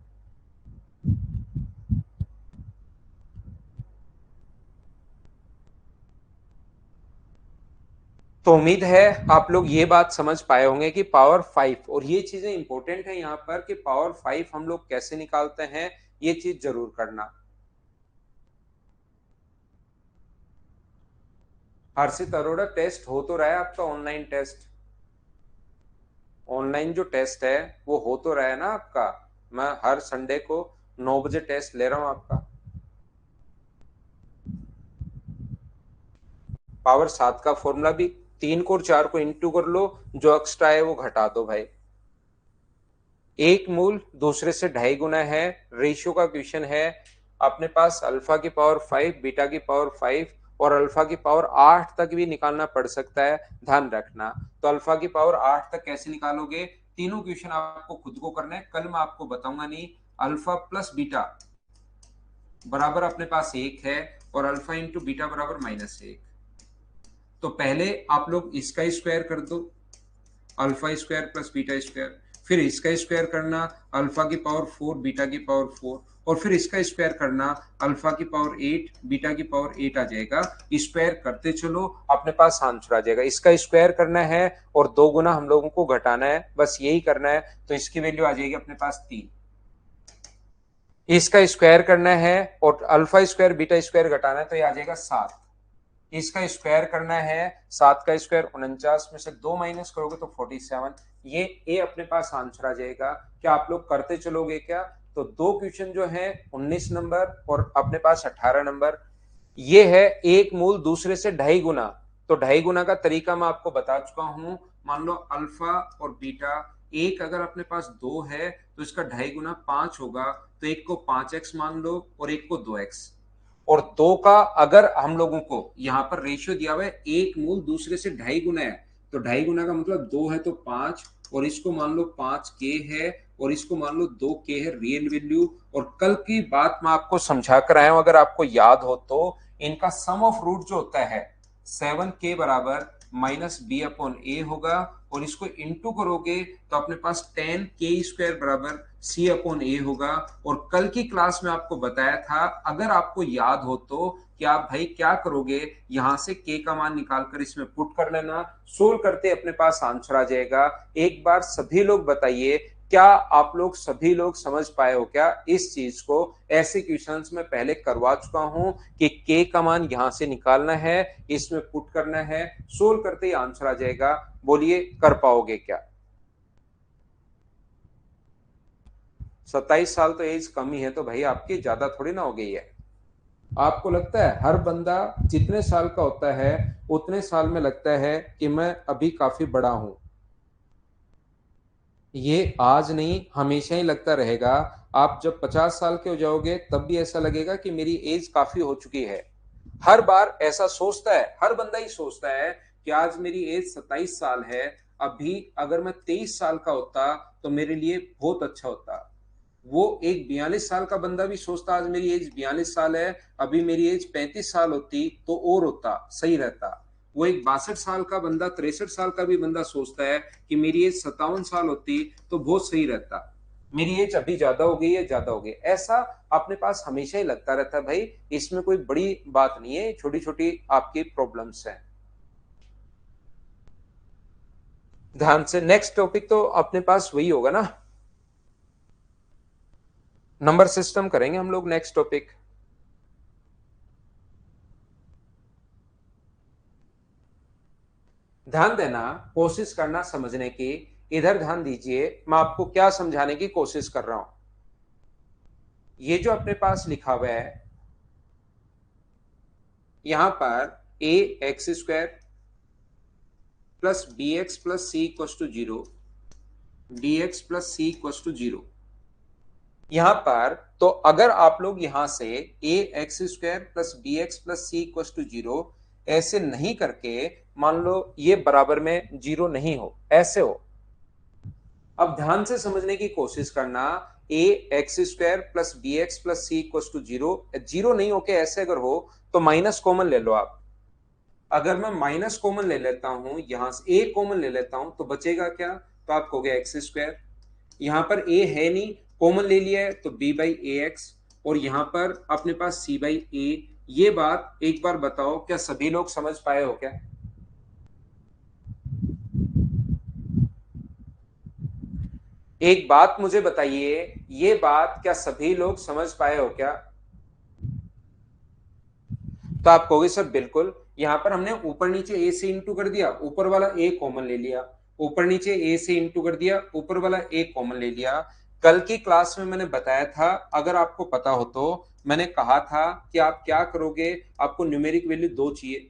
तो उम्मीद है आप लोग ये बात समझ पाए होंगे कि पावर 5, और ये चीजें इंपॉर्टेंट है यहाँ पर कि पावर 5 हम लोग कैसे निकालते हैं, ये चीज जरूर करना। हर्षित अरोड़ा, टेस्ट हो तो रहा है आपका, ऑनलाइन टेस्ट, ऑनलाइन जो टेस्ट है वो हो तो रहा है ना आपका? मैं हर संडे को 9 बजे टेस्ट ले रहा हूँ आपका। पावर 7 का फॉर्मूला भी 3 को और 4 को इंटू कर लो, जो एक्स्ट्रा है वो घटा दो भाई। एक मूल दूसरे से 2.5 गुना है, रेशियो का क्वेश्चन है, अपने पास अल्फा की पावर 5, बीटा की पावर 5 और अल्फा की पावर 8 तक भी निकालना पड़ सकता है, ध्यान रखना। तो अल्फा की पावर 8 तक कैसे निकालोगे? तीनों क्वेश्चन आपको खुद को करना है, कल मैं आपको बताऊंगा नहीं। अल्फा प्लस बीटा बराबर अपने पास 1 है और अल्फा इंटू बीटा बराबर -1, तो पहले आप लोग इसका स्क्वायर कर दो, alpha square plus beta square, फिर इसका स्क्वायर करना अल्फा की पावर 4 बीटा की पावर 4, और फिर इसका स्क्वायर करना अल्फा की पावर 8 बीटा की पावर 8 आ जाएगा। स्क्वायर करते चलो, अपने पास आंसर आ जाएगा। इसका स्क्वायर करना है और 2 गुना हम लोगों को घटाना है, बस यही करना है, तो इसकी वैल्यू आ जाएगी अपने पास 3। इसका स्क्वायर करना है और अल्फा स्क्वायर बीटा स्क्वायर घटाना है, तो ये आ जाएगा 7। इसका स्क्वायर करना है, 7 का स्क्वायर 49 में से 2 माइनस करोगे तो 47, ये ए अपने पास आंसर आ जाएगा। क्या आप लोग करते चलोगे क्या? तो दो क्वेश्चन जो है 19 नंबर और अपने पास 18 नंबर, ये है एक मूल दूसरे से 2.5 गुना। तो 2.5 गुना का तरीका मैं आपको बता चुका हूं। मान लो अल्फा और बीटा, एक अगर अपने पास 2 है तो इसका 2.5 गुना 5 होगा, तो एक को 5x मान लो और एक को 2x। और 2 का अगर हम लोगों को यहाँ पर रेशियो दिया हुआ है, एक मूल दूसरे से 2.5 गुना है, तो 2.5 गुना का मतलब 2 है तो 5, और इसको मान लो 5k है और इसको मान लो 2k है रियल वैल्यू। और कल की बात मैं आपको समझा कर आया हूं, अगर आपको याद हो तो, इनका सम ऑफ रूट जो होता है 7k बराबर -b/a होगा, और इसको इंटू करोगे तो अपने पास 10k² बराबर c/a होगा। और कल की क्लास में आपको बताया था, अगर आपको याद हो तो, कि आप भाई क्या करोगे, यहां से k का मान निकालकर इसमें पुट कर लेना, सोल्व करते अपने पास आंसर आ जाएगा। एक बार सभी लोग बताइए, क्या आप लोग सभी लोग समझ पाए हो क्या इस चीज को? ऐसे क्वेश्चंस में पहले करवा चुका हूं कि के का मान यहां से निकालना है, इसमें पुट करना है, सोल्व करते ही आंसर आ जाएगा। बोलिए कर पाओगे क्या? 27 साल तो एज कम ही है, तो भाई आपकी ज्यादा थोड़ी ना हो गई है। आपको लगता है हर बंदा जितने साल का होता है उतने साल में लगता है कि मैं अभी काफी बड़ा हूं? ये आज नहीं हमेशा ही लगता रहेगा। आप जब 50 साल के हो जाओगे तब भी ऐसा लगेगा कि मेरी एज काफी हो चुकी है। हर बार ऐसा सोचता है, हर बंदा ही सोचता है कि आज मेरी एज 27 साल है, अभी अगर मैं 23 साल का होता तो मेरे लिए बहुत अच्छा होता। वो एक 42 साल का बंदा भी सोचता आज मेरी एज 42 साल है, अभी मेरी एज 35 साल होती तो और होता, सही रहता। वो एक 62 साल का बंदा, 63 साल का भी बंदा सोचता है कि मेरी एज 57 साल होती तो बहुत सही रहता। मेरी एज अभी ज्यादा हो गई है, ज्यादा हो गई, ऐसा अपने पास हमेशा ही लगता रहता है भाई, इसमें कोई बड़ी बात नहीं है, छोटी छोटी आपकी प्रॉब्लम्स हैं। ध्यान से, नेक्स्ट टॉपिक तो अपने पास वही होगा ना, नंबर सिस्टम करेंगे हम लोग नेक्स्ट टॉपिक। ध्यान देना, कोशिश करना समझने की। इधर ध्यान दीजिए, मैं आपको क्या समझाने की कोशिश कर रहा हूं। ये जो अपने पास लिखा हुआ है यहां पर a x square plus b x plus c equal to zero, d x plus c equal to zero. यहां पर तो अगर आप लोग यहां से a x square plus b x plus c equal to zero ऐसे नहीं करके, मान लो ये बराबर में जीरो नहीं हो, ऐसे हो। अब ध्यान से समझने की कोशिश करना, a x square plus b x plus c equal to zero, zero नहीं होके ऐसे अगर हो तो माइनस कॉमन ले लो आप। अगर मैं माइनस कॉमन ले लेता हूं, यहां से ए कॉमन ले लेता हूं तो बचेगा क्या, तो आपको हो गया एक्स स्क्वायर। यहां पर ए है नहीं, कॉमन ले लिया है तो बी बाई ए एक्स, और यहां पर अपने पास सी बाई ए। ये बात एक बार बताओ, क्या सभी लोग समझ पाए हो क्या? एक बात मुझे बताइए, ये बात क्या सभी लोग समझ पाए हो क्या? तो आप कहोगे सर बिल्कुल, यहां पर हमने ऊपर नीचे ए से इंटू कर दिया, ऊपर वाला ए कॉमन ले लिया, ऊपर नीचे ए से इंटू कर दिया, ऊपर वाला ए कॉमन ले लिया। कल की क्लास में मैंने बताया था, अगर आपको पता हो तो, मैंने कहा था कि आप क्या करोगे, आपको न्यूमेरिक वैल्यू दो चाहिए,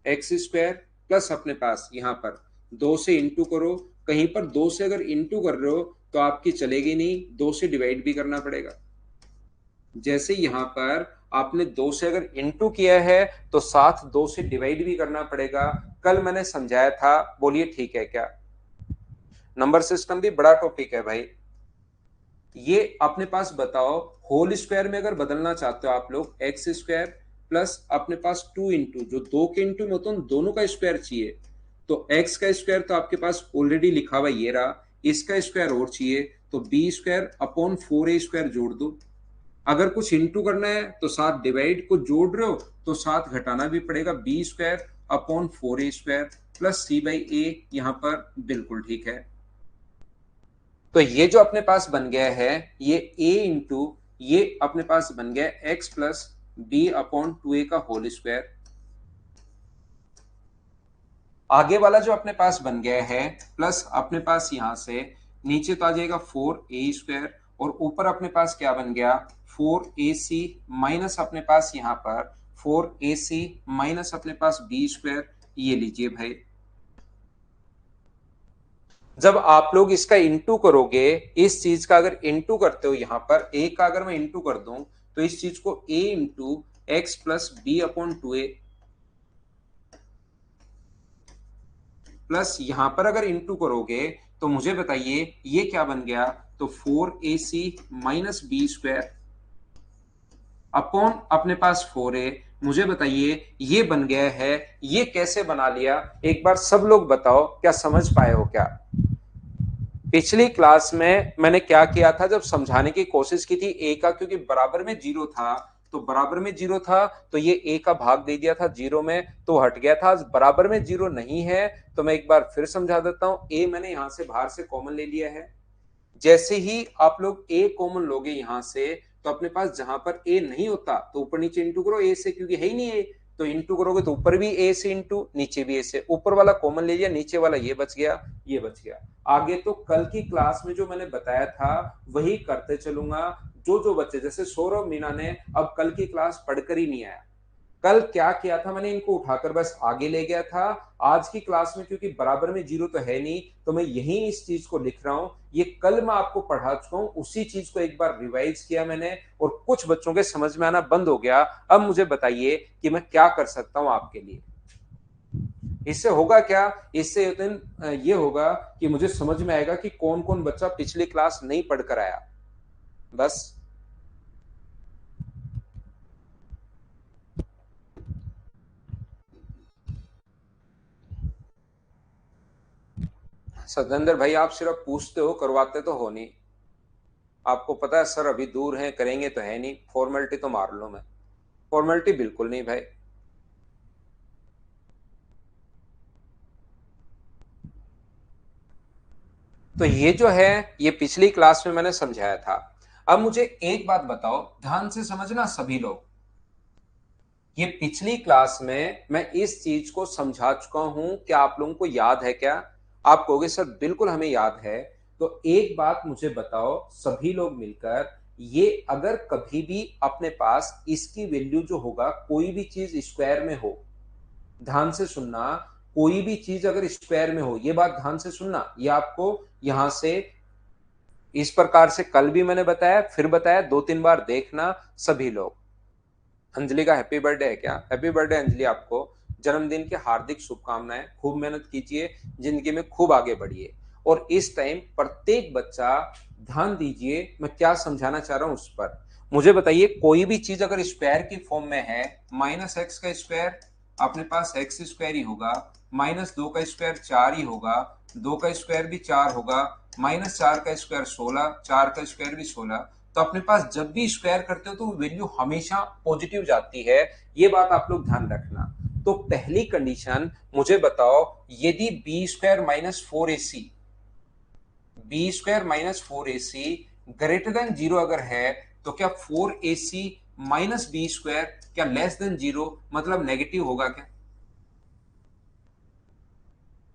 एक्स स्क्वायर प्लस अपने पास यहां पर दो से इंटू करो। कहीं पर दो से अगर इंटू कर रहे हो तो आपकी चलेगी नहीं, दो से डिवाइड भी करना पड़ेगा। जैसे यहां पर आपने दो से अगर इंटू किया है तो साथ दो से डिवाइड भी करना पड़ेगा। कल मैंने समझाया था, बोलिए ठीक है क्या? नंबर सिस्टम भी बड़ा टॉपिक है भाई। ये अपने पास बताओ, होल स्क्वायर में अगर बदलना चाहते हो आप लोग, एक्स स्क्वायर प्लस अपने पास टू इंटू, जो दो के इंटू में होता है दोनों का स्क्वायर चाहिए, तो एक्स का स्क्वायर तो आपके पास ऑलरेडी लिखा हुआ ये रहा, इसका स्क्वायर और चाहिए, तो B square upon four a square जोड़ दो। अगर कुछ इंटू करना है तो साथ डिवाइड को जोड़ रहे हो तो साथ घटाना भी पड़ेगा, b square upon four a square plus c by a, यहां पर बिल्कुल ठीक है। तो ये जो अपने पास बन गया है, ये a इंटू ये अपने पास बन गया x plus b upon two a का होल स्क्वायर। आगे वाला जो अपने पास बन गया है प्लस अपने पास यहां से नीचे तो आ जाएगा फोर ए स्क्वायर, और ऊपर अपने पास क्या बन गया, फोर ए सी माइनस अपने पास यहां पर फोर ए सी माइनस अपने पास बी स्क्वायर। ये लीजिए भाई, जब आप लोग इसका इंटू करोगे, इस चीज का अगर इंटू करते हो, यहां पर ए का अगर मैं इंटू कर दूं तो इस चीज को a into x plus b upon two a, plus यहां पर अगर इंटू करोगे तो मुझे बताइए ये क्या बन गया, तो four a c minus B square upon अपने पास फोर ए। मुझे बताइए ये बन गया है, ये कैसे बना लिया, एक बार सब लोग बताओ, क्या समझ पाए हो क्या? पिछली क्लास में मैंने क्या किया था, जब समझाने की कोशिश की थी ए का, क्योंकि बराबर में जीरो था, तो बराबर में जीरो था तो ये ए का भाग दे दिया था जीरो में, तो हट गया था। बराबर में जीरो नहीं है तो मैं एक बार फिर समझा देता हूं, ए मैंने यहां से बाहर से कॉमन ले लिया है। जैसे ही आप लोग ए कॉमन लोगे यहां से, तो अपने पास जहां पर ए नहीं होता तो ऊपर नीचे इंटू करो ए से, क्योंकि है ही नहीं ए, तो इंटू करोगे तो ऊपर भी ए से इंटू, नीचे भी ए से, ऊपर वाला कॉमन ले लिया, नीचे वाला ये बच गया, ये बच गया। आगे तो कल की क्लास में जो मैंने बताया था वही करते चलूंगा। जो जो बच्चे, जैसे सौरभ मीना ने अब कल की क्लास पढ़कर ही नहीं आया, कल क्या किया था, मैंने इनको उठाकर बस आगे ले गया था। आज की क्लास में क्योंकि बराबर में जीरो तो है नहीं, तो मैं यही इस चीज को लिख रहा हूं, ये कल मैं आपको पढ़ा चुका हूं, उसी चीज को एक बार रिवाइज किया मैंने, और कुछ बच्चों के समझ में आना बंद हो गया। अब मुझे बताइए कि मैं क्या कर सकता हूं आपके लिए। इससे होगा क्या, इससे ये होगा कि मुझे समझ में आएगा कि कौन कौन बच्चा पिछली क्लास नहीं पढ़कर आया। बस सतेंद्र भाई, आप सिर्फ पूछते हो, करवाते तो हो नहीं। आपको पता है सर अभी दूर है, करेंगे तो है नहीं, फॉर्मेलिटी तो मार लो। मैं फॉर्मेलिटी बिल्कुल नहीं भाई। तो ये जो है, ये पिछली क्लास में मैंने समझाया था। अब मुझे एक बात बताओ, ध्यान से समझना सभी लोग। ये पिछली क्लास में मैं इस चीज को समझा चुका हूं, क्या आप लोगों को याद है क्या? आप कहोगे सर बिल्कुल हमें याद है। तो एक बात मुझे बताओ सभी लोग मिलकर, ये अगर कभी भी अपने पास इसकी वैल्यू जो होगा, कोई भी चीज स्क्वायर में हो, ध्यान से सुनना, कोई भी चीज अगर स्क्वायर में हो, ये बात ध्यान से सुनना, ये आपको यहां से इस प्रकार से कल भी मैंने बताया, फिर बताया, 2-3 बार देखना सभी लोग। अंजलि का हैप्पी बर्थडे है क्या? हैप्पी बर्थडे अंजलि, आपको जन्मदिन की हार्दिक शुभकामनाएं। खूब मेहनत कीजिए, जिंदगी में खूब आगे बढ़िए। और इस टाइम प्रत्येक बच्चा ध्यान दीजिए, मैं क्या समझाना चाह रहा हूं उस पर। मुझे बताइए, कोई भी चीज अगर स्क्वायर की फॉर्म में है, -x का स्क्वायर अपने पास x स्क्वायर ही होगा, -2 का स्क्वायर 4 ही होगा, 2 का स्क्वायर भी 4 होगा, -4 का स्क्वायर 16, 4 का स्क्वायर भी 16। तो अपने पास जब भी स्क्वायर करते हो तो वैल्यू हमेशा पॉजिटिव जाती है, ये बात आप लोग ध्यान रखना। तो पहली कंडीशन मुझे बताओ, यदि b square minus 4ac, b square minus 4ac greater than 0 अगर है, तो क्या 4ac माइनस बी स्क्वायर क्या लेस देन 0, मतलब नेगेटिव होगा क्या?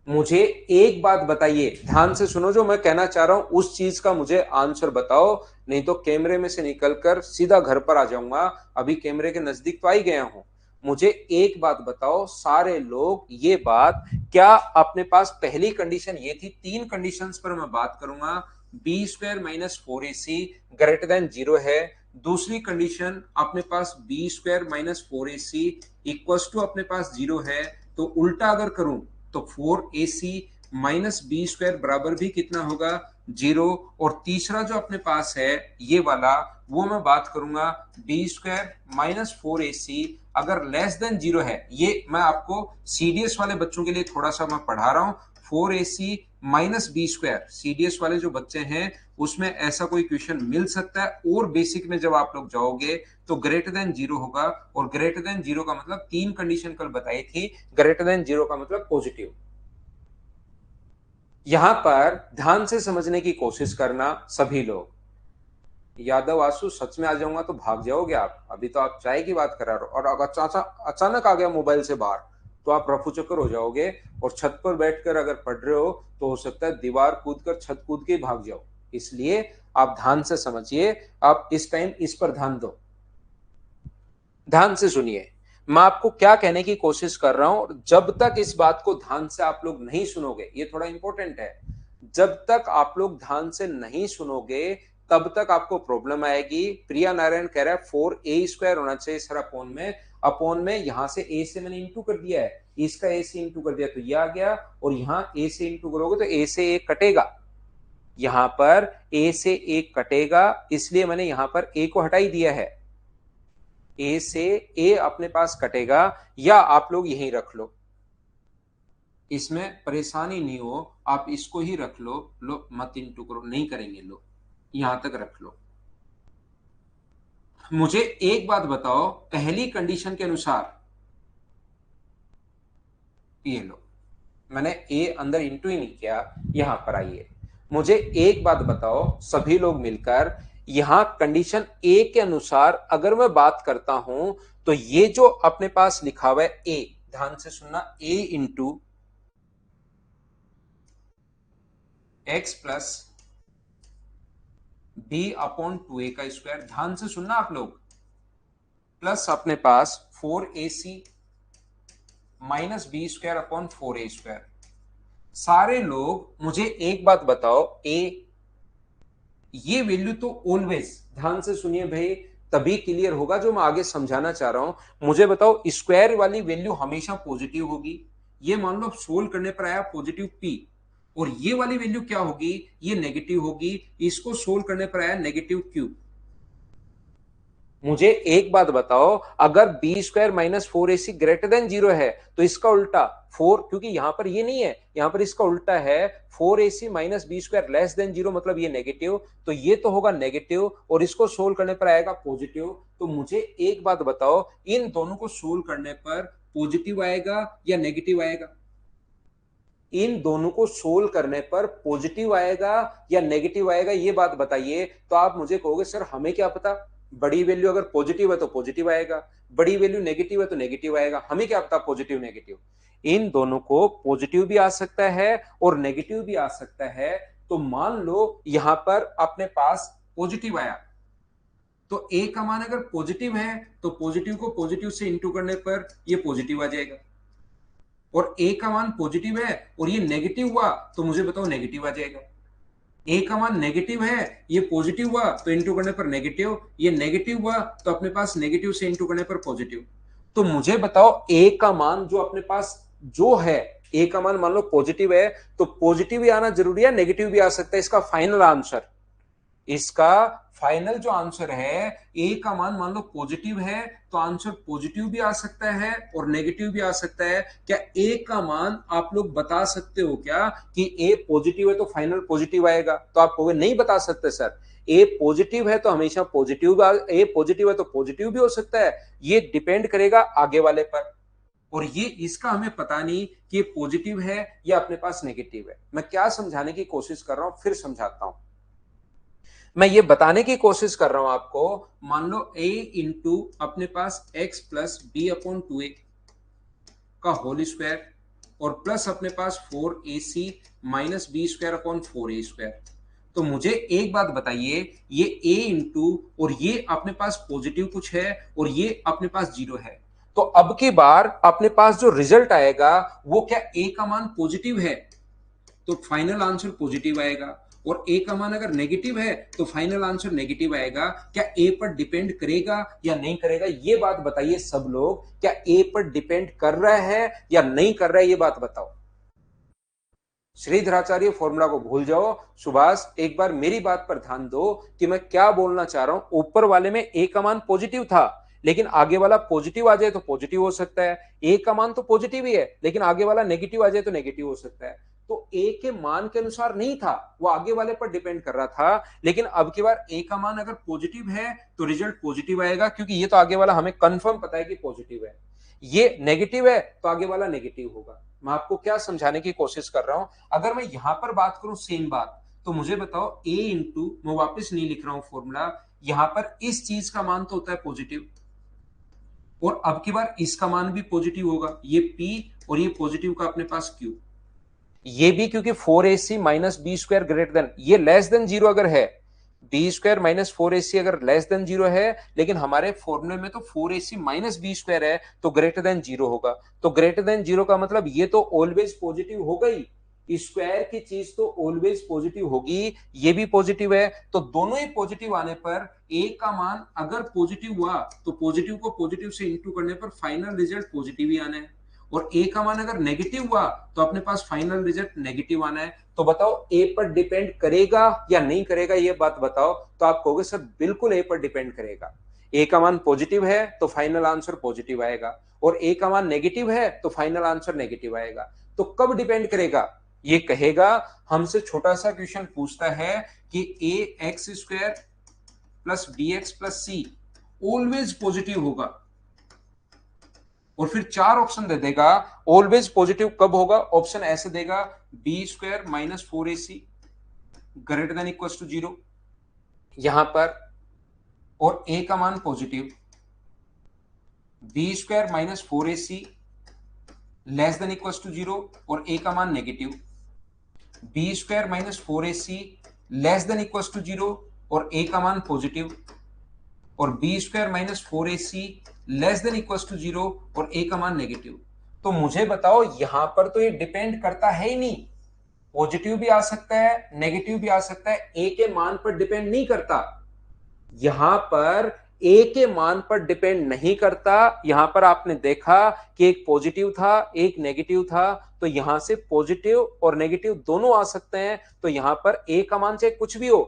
मुझे एक बात बताइए, ध्यान से सुनो, जो मैं कहना चाह रहा हूं उस चीज का मुझे आंसर बताओ, नहीं तो कैमरे में से निकलकर सीधा घर पर आ जाऊंगा। अभी कैमरे के नजदीक तो आ ही गया हूं। मुझे एक बात बताओ सारे लोग, ये बात, क्या अपने पास पहली कंडीशन ये थी, 3 कंडीशंस पर मैं बात करूंगा, b square minus 4ac greater than 0 है। दूसरी कंडीशन अपने पास b square minus 4ac equal to अपने पास 0 है। तो उल्टा अगर करूं तो 4ac माइनस बी स्क्वायर बराबर भी कितना होगा, 0। और तीसरा जो अपने पास है ये वाला, वो मैं बात करूंगा बी स्क्वायर माइनस 4ac अगर लेस देन 0 है। ये मैं आपको सीडीएस वाले बच्चों के लिए थोड़ा सा मैं पढ़ा रहा हूं। 4ac minus B square, CDS वाले जो बच्चे हैं उसमें ऐसा कोई क्वेश्चन मिल सकता है, और बेसिक में जब आप लोग जाओगे तो ग्रेटर देन 0 होगा। और ग्रेटर देन 0 का मतलब 3 कंडीशन कल बताई थी, ग्रेटर देन 0 का मतलब पॉजिटिव। यहां पर ध्यान से समझने की कोशिश करना सभी लोग। यादव आंसू सच में आ जाऊंगा तो भाग जाओगे आप, अभी तो आप चाय की बात करा रहे हो, और अगर अचानक आ गया मोबाइल से बाहर तो आप रफू चक्कर हो जाओगे। और छत पर बैठकर अगर पढ़ रहे हो तो हो सकता है दीवार कूद कर छत कूद के भाग जाओ। इसलिए आप ध्यान से समझिए, आप इस टाइम इस पर ध्यान दो, ध्यान से सुनिए मैं आपको क्या कहने की कोशिश कर रहा हूं। जब तक इस बात को ध्यान से आप लोग नहीं सुनोगे, ये थोड़ा इंपॉर्टेंट है, जब तक आप लोग ध्यान से नहीं सुनोगे तब तक आपको प्रॉब्लम आएगी। प्रिया नारायण कह रहा है 4a² होना चाहिए सर अपोन में, अपोन में यहां से a से मैंने इंटू कर दिया है, इसका a से इंटू कर दिया तो ये आ गया, और यहां a से इंटू करोगे तो a से a कटेगा, यहां पर a से a कटेगा, इसलिए मैंने यहां पर a को हटा ही दिया है। ए से ए अपने पास कटेगा, या आप लोग यहीं रख लो, इसमें परेशानी नहीं हो, आप इसको ही रख लो, लो मत इंटू करो, नहीं करेंगे, लो यहां तक रख लो। मुझे एक बात बताओ, पहली कंडीशन के अनुसार, ये लो, मैंने ए अंदर इंटू ही नहीं किया, यहां पर आइए, मुझे एक बात बताओ सभी लोग मिलकर, यहां कंडीशन ए के अनुसार अगर मैं बात करता हूं तो ये जो अपने पास लिखा हुआ है ए, ध्यान से सुनना, a into x plus b upon 2a का स्क्वायर, ध्यान से सुनना आप लोग, प्लस अपने पास 4ac minus B square upon 4a²। सारे लोग मुझे एक बात बताओ, ए ये वैल्यू तो ऑलवेज, ध्यान से सुनिए भाई, तभी क्लियर होगा जो मैं आगे समझाना चाह रहा हूं। मुझे बताओ स्क्वायर वाली वैल्यू हमेशा पॉजिटिव होगी, ये मान लो सोल्व करने पर आया पॉजिटिव p, और ये वाली वैल्यू क्या होगी, ये नेगेटिव होगी, इसको सोल्व करने पर आया नेगेटिव q। मुझे एक बात बताओ, अगर B square minus four a c greater than zero है तो इसका उल्टा फोर, क्योंकि यहां पर ये नहीं है, यहां पर इसका उल्टा है four a c minus B square less than zero, मतलब ये नेगेटिव, तो ये तो होगा नेगेटिव और इसको सोल्व करने पर आएगा पॉजिटिव। तो मुझे एक बात बताओ, इन दोनों को सोल्व करने पर पॉजिटिव आएगा या नेगेटिव आएगा? इन दोनों को सोल्व करने पर पॉजिटिव आएगा या नेगेटिव आएगा, ये बात बताइए। तो आप मुझे कहोगे सर हमें क्या पता, बड़ी वैल्यू अगर पॉजिटिव है तो पॉजिटिव आएगा, बड़ी वैल्यू नेगेटिव है तो नेगेटिव आएगा, हमें क्या पता पॉजिटिव नेगेटिव। इन दोनों को पॉजिटिव भी आ सकता है और नेगेटिव भी आ सकता है। तो मान लो यहां पर अपने पास पॉजिटिव आया, तो ए का मान अगर पॉजिटिव है तो पॉजिटिव को पॉजिटिव से इंटू करने पर ये पॉजिटिव आ जाएगा, और ए का मान पॉजिटिव है और ये नेगेटिव हुआ तो मुझे बताओ नेगेटिव आ जाएगा। ए का मान नेगेटिव है, ये पॉजिटिव हुआ तो इंटू करने पर नेगेटिव, ये नेगेटिव हुआ तो अपने पास नेगेटिव से इंटू करने पर पॉजिटिव। तो मुझे बताओ ए का मान जो अपने पास जो है, ए का मान मान लो पॉजिटिव है, तो पॉजिटिव भी आना जरूरी है, नेगेटिव भी आ सकता है। इसका फाइनल आंसर, इसका फाइनल जो आंसर है, ए का मान लो पॉजिटिव है तो आंसर पॉजिटिव भी आ सकता है और नेगेटिव भी आ सकता है। क्या ए का मान आप लोग बता सकते हो क्या कि ए पॉजिटिव है तो फाइनल पॉजिटिव आएगा? तो आप कहोगे नहीं बता सकते सर, ए पॉजिटिव है तो हमेशा पॉजिटिव, ए पॉजिटिव है तो पॉजिटिव भी हो सकता है, ये डिपेंड करेगा आगे वाले पर। और ये इसका हमें पता नहीं कि ये पॉजिटिव है या अपने पास नेगेटिव है। मैं क्या समझाने की कोशिश कर रहा हूं, फिर समझाता हूं। मैं ये बताने की कोशिश कर रहा हूं आपको, मान लो a इंटू अपने पास x plus b upon two a का होल स्क्वायर और प्लस अपने पास four a c minus B square upon four a square. तो मुझे एक बात बताइए, ये a इंटू और ये अपने पास पॉजिटिव कुछ है और ये अपने पास जीरो है, तो अब की बार अपने पास जो रिजल्ट आएगा वो क्या a का मान पॉजिटिव है तो फाइनल आंसर पॉजिटिव आएगा, और ए का मान अगर नेगेटिव है तो फाइनल आंसर नेगेटिव आएगा। क्या ए पर डिपेंड करेगा या नहीं करेगा, ये बात बताइए सब लोग, क्या ए पर डिपेंड कर रहा है या नहीं कर रहा है, ये बात बताओ। श्रीधराचार्य फॉर्मूला को भूल जाओ। सुभाष एक बार मेरी बात पर ध्यान दो कि मैं क्या बोलना चाह रहा हूं। ऊपर वाले में ए का मान पॉजिटिव था, लेकिन आगे वाला पॉजिटिव आ जाए तो पॉजिटिव हो सकता है। ए का मान तो पॉजिटिव ही है, लेकिन आगे वाला नेगेटिव आ जाए तो नेगेटिव हो सकता है। तो ए के मान के अनुसार नहीं था, वो आगे वाले पर डिपेंड कर रहा था। लेकिन अब की बार ए का मान अगर पॉजिटिव है तो रिजल्ट पॉजिटिव आएगा, क्योंकि ये तो आगे वाला हमें कंफर्म पता है कि पॉजिटिव है। ये नेगेटिव है तो आगे वाला नेगेटिव होगा। मैं आपको क्या समझाने की कोशिश कर रहा हूं, अगर मैं यहां पर बात करूं सेम बात, तो मुझे बताओ a इंटू, मैं वापस नहीं लिख रहा हूं फॉर्मूला, यहां पर इस चीज का मान तो होता है पॉजिटिव, और अब की बार इसका मान भी पॉजिटिव होगा, ये p और ये पॉजिटिव का अपने पास q। ये भी क्योंकि four a c minus B square greater than, ये लेस देन जीरो अगर है, b square minus four a c अगर लेस देन जीरो है, लेकिन हमारे फॉर्मूले में तो four a c minus B square है तो ग्रेटर देन जीरो होगा। तो ग्रेटर देन जीरो का मतलब ये तो ऑलवेज पॉजिटिव होगा ही, स्क्वायर की चीज तो ऑलवेज पॉजिटिव होगी, ये भी पॉजिटिव है। तो दोनों ही पॉजिटिव आने पर ए का मान अगर पॉजिटिव हुआ तो पॉजिटिव को पॉजिटिव से इंटू करने पर फाइनल रिजल्ट पॉजिटिव ही आना है, और ए का मान अगर नेगेटिव हुआ तो अपने पास फाइनल रिजल्ट नेगेटिव आना है। तो बताओ ए पर डिपेंड करेगा या नहीं करेगा, ये बात बताओ। तो आप कहोगे सर बिल्कुल ए पर डिपेंड करेगा। ए का मान पॉजिटिव है तो फाइनल आंसर पॉजिटिव आएगा, और ए का मान नेगेटिव है तो फाइनल आंसर नेगेटिव आएगा। तो कब डिपेंड करेगा, ये कहेगा, हमसे छोटा सा क्वेश्चन पूछता है कि a x square plus b x plus c always positive होगा, और फिर चार ऑप्शन दे देगा ऑलवेज पॉजिटिव कब होगा। ऑप्शन ऐसे देगा, b square minus four a c greater than equal to zero यहां पर, और ए का मान positive, b square minus four a c less than equal to zero और ए का मान negative, b square minus four a c less than equal to zero और ए का मान पॉजिटिव, और b square minus four a c less than equal to zero और ए का मान नेगेटिव। तो मुझे बताओ यहां पर तो ये डिपेंड करता है ही नहीं, पॉजिटिव भी आ सकता है नेगेटिव भी आ सकता है, ए के मान पर डिपेंड नहीं करता। यहां पर ए के मान पर डिपेंड नहीं करता, यहां पर आपने देखा कि एक पॉजिटिव था एक नेगेटिव था, तो यहां से पॉजिटिव और नेगेटिव दोनों आ सकते हैं। तो यहां पर ए का मान चाहे कुछ भी हो,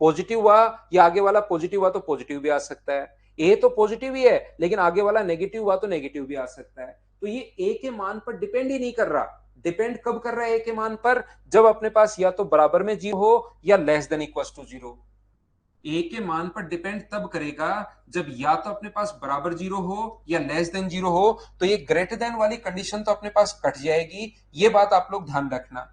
पॉजिटिव हुआ या आगे वाला पॉजिटिव हुआ तो पॉजिटिव भी आ सकता है, ए तो पॉजिटिव ही है, लेकिन आगे वाला नेगेटिव हुआ तो नेगेटिव भी आ सकता है। तो ये ए के मान पर डिपेंड ही नहीं कर रहा। डिपेंड कब कर रहा है ए के मान पर? जब अपने पास या तो बराबर में 0 हो या लेस देन इक्वल टू 0। ए के मान पर डिपेंड तब करेगा जब या तो अपने पास बराबर 0 हो या लेस देन 0 हो। तो ये ग्रेटर देन वाली कंडीशन तो अपने पास कट जाएगी, ये बात आप लोग ध्यान रखना।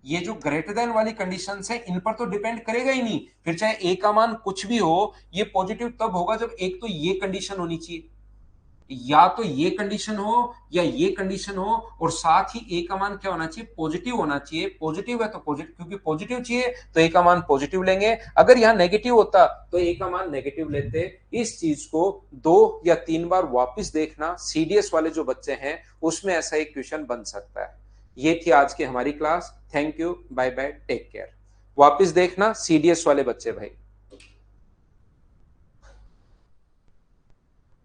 ये जो ग्रेटर देन वाली कंडीशंस है इन पर तो डिपेंड करेगा ही नहीं, फिर चाहे ए का मान कुछ भी हो, ये पॉजिटिव तब होगा जब एक तो ये कंडीशन होनी चाहिए, या तो ये कंडीशन हो या ये कंडीशन हो, और साथ ही ए का मान क्या होना चाहिए? पॉजिटिव होना चाहिए। पॉजिटिव है तो पॉजिटिव, क्योंकि पॉजिटिव चाहिए तो ए का मान पॉजिटिव लेंगे। अगर यहां नेगेटिव होता तो ए का मान नेगेटिव लेते। इस चीज को 2 या 3 बार वापस देखना, सीडीएस वाले जो बच्चे हैं उसमें ऐसा एक क्वेश्चन बन सकता है। ये थी आज की हमारी class. Thank you, bye bye, take care. वापस देखना सीडीएस वाले बच्चे भाई।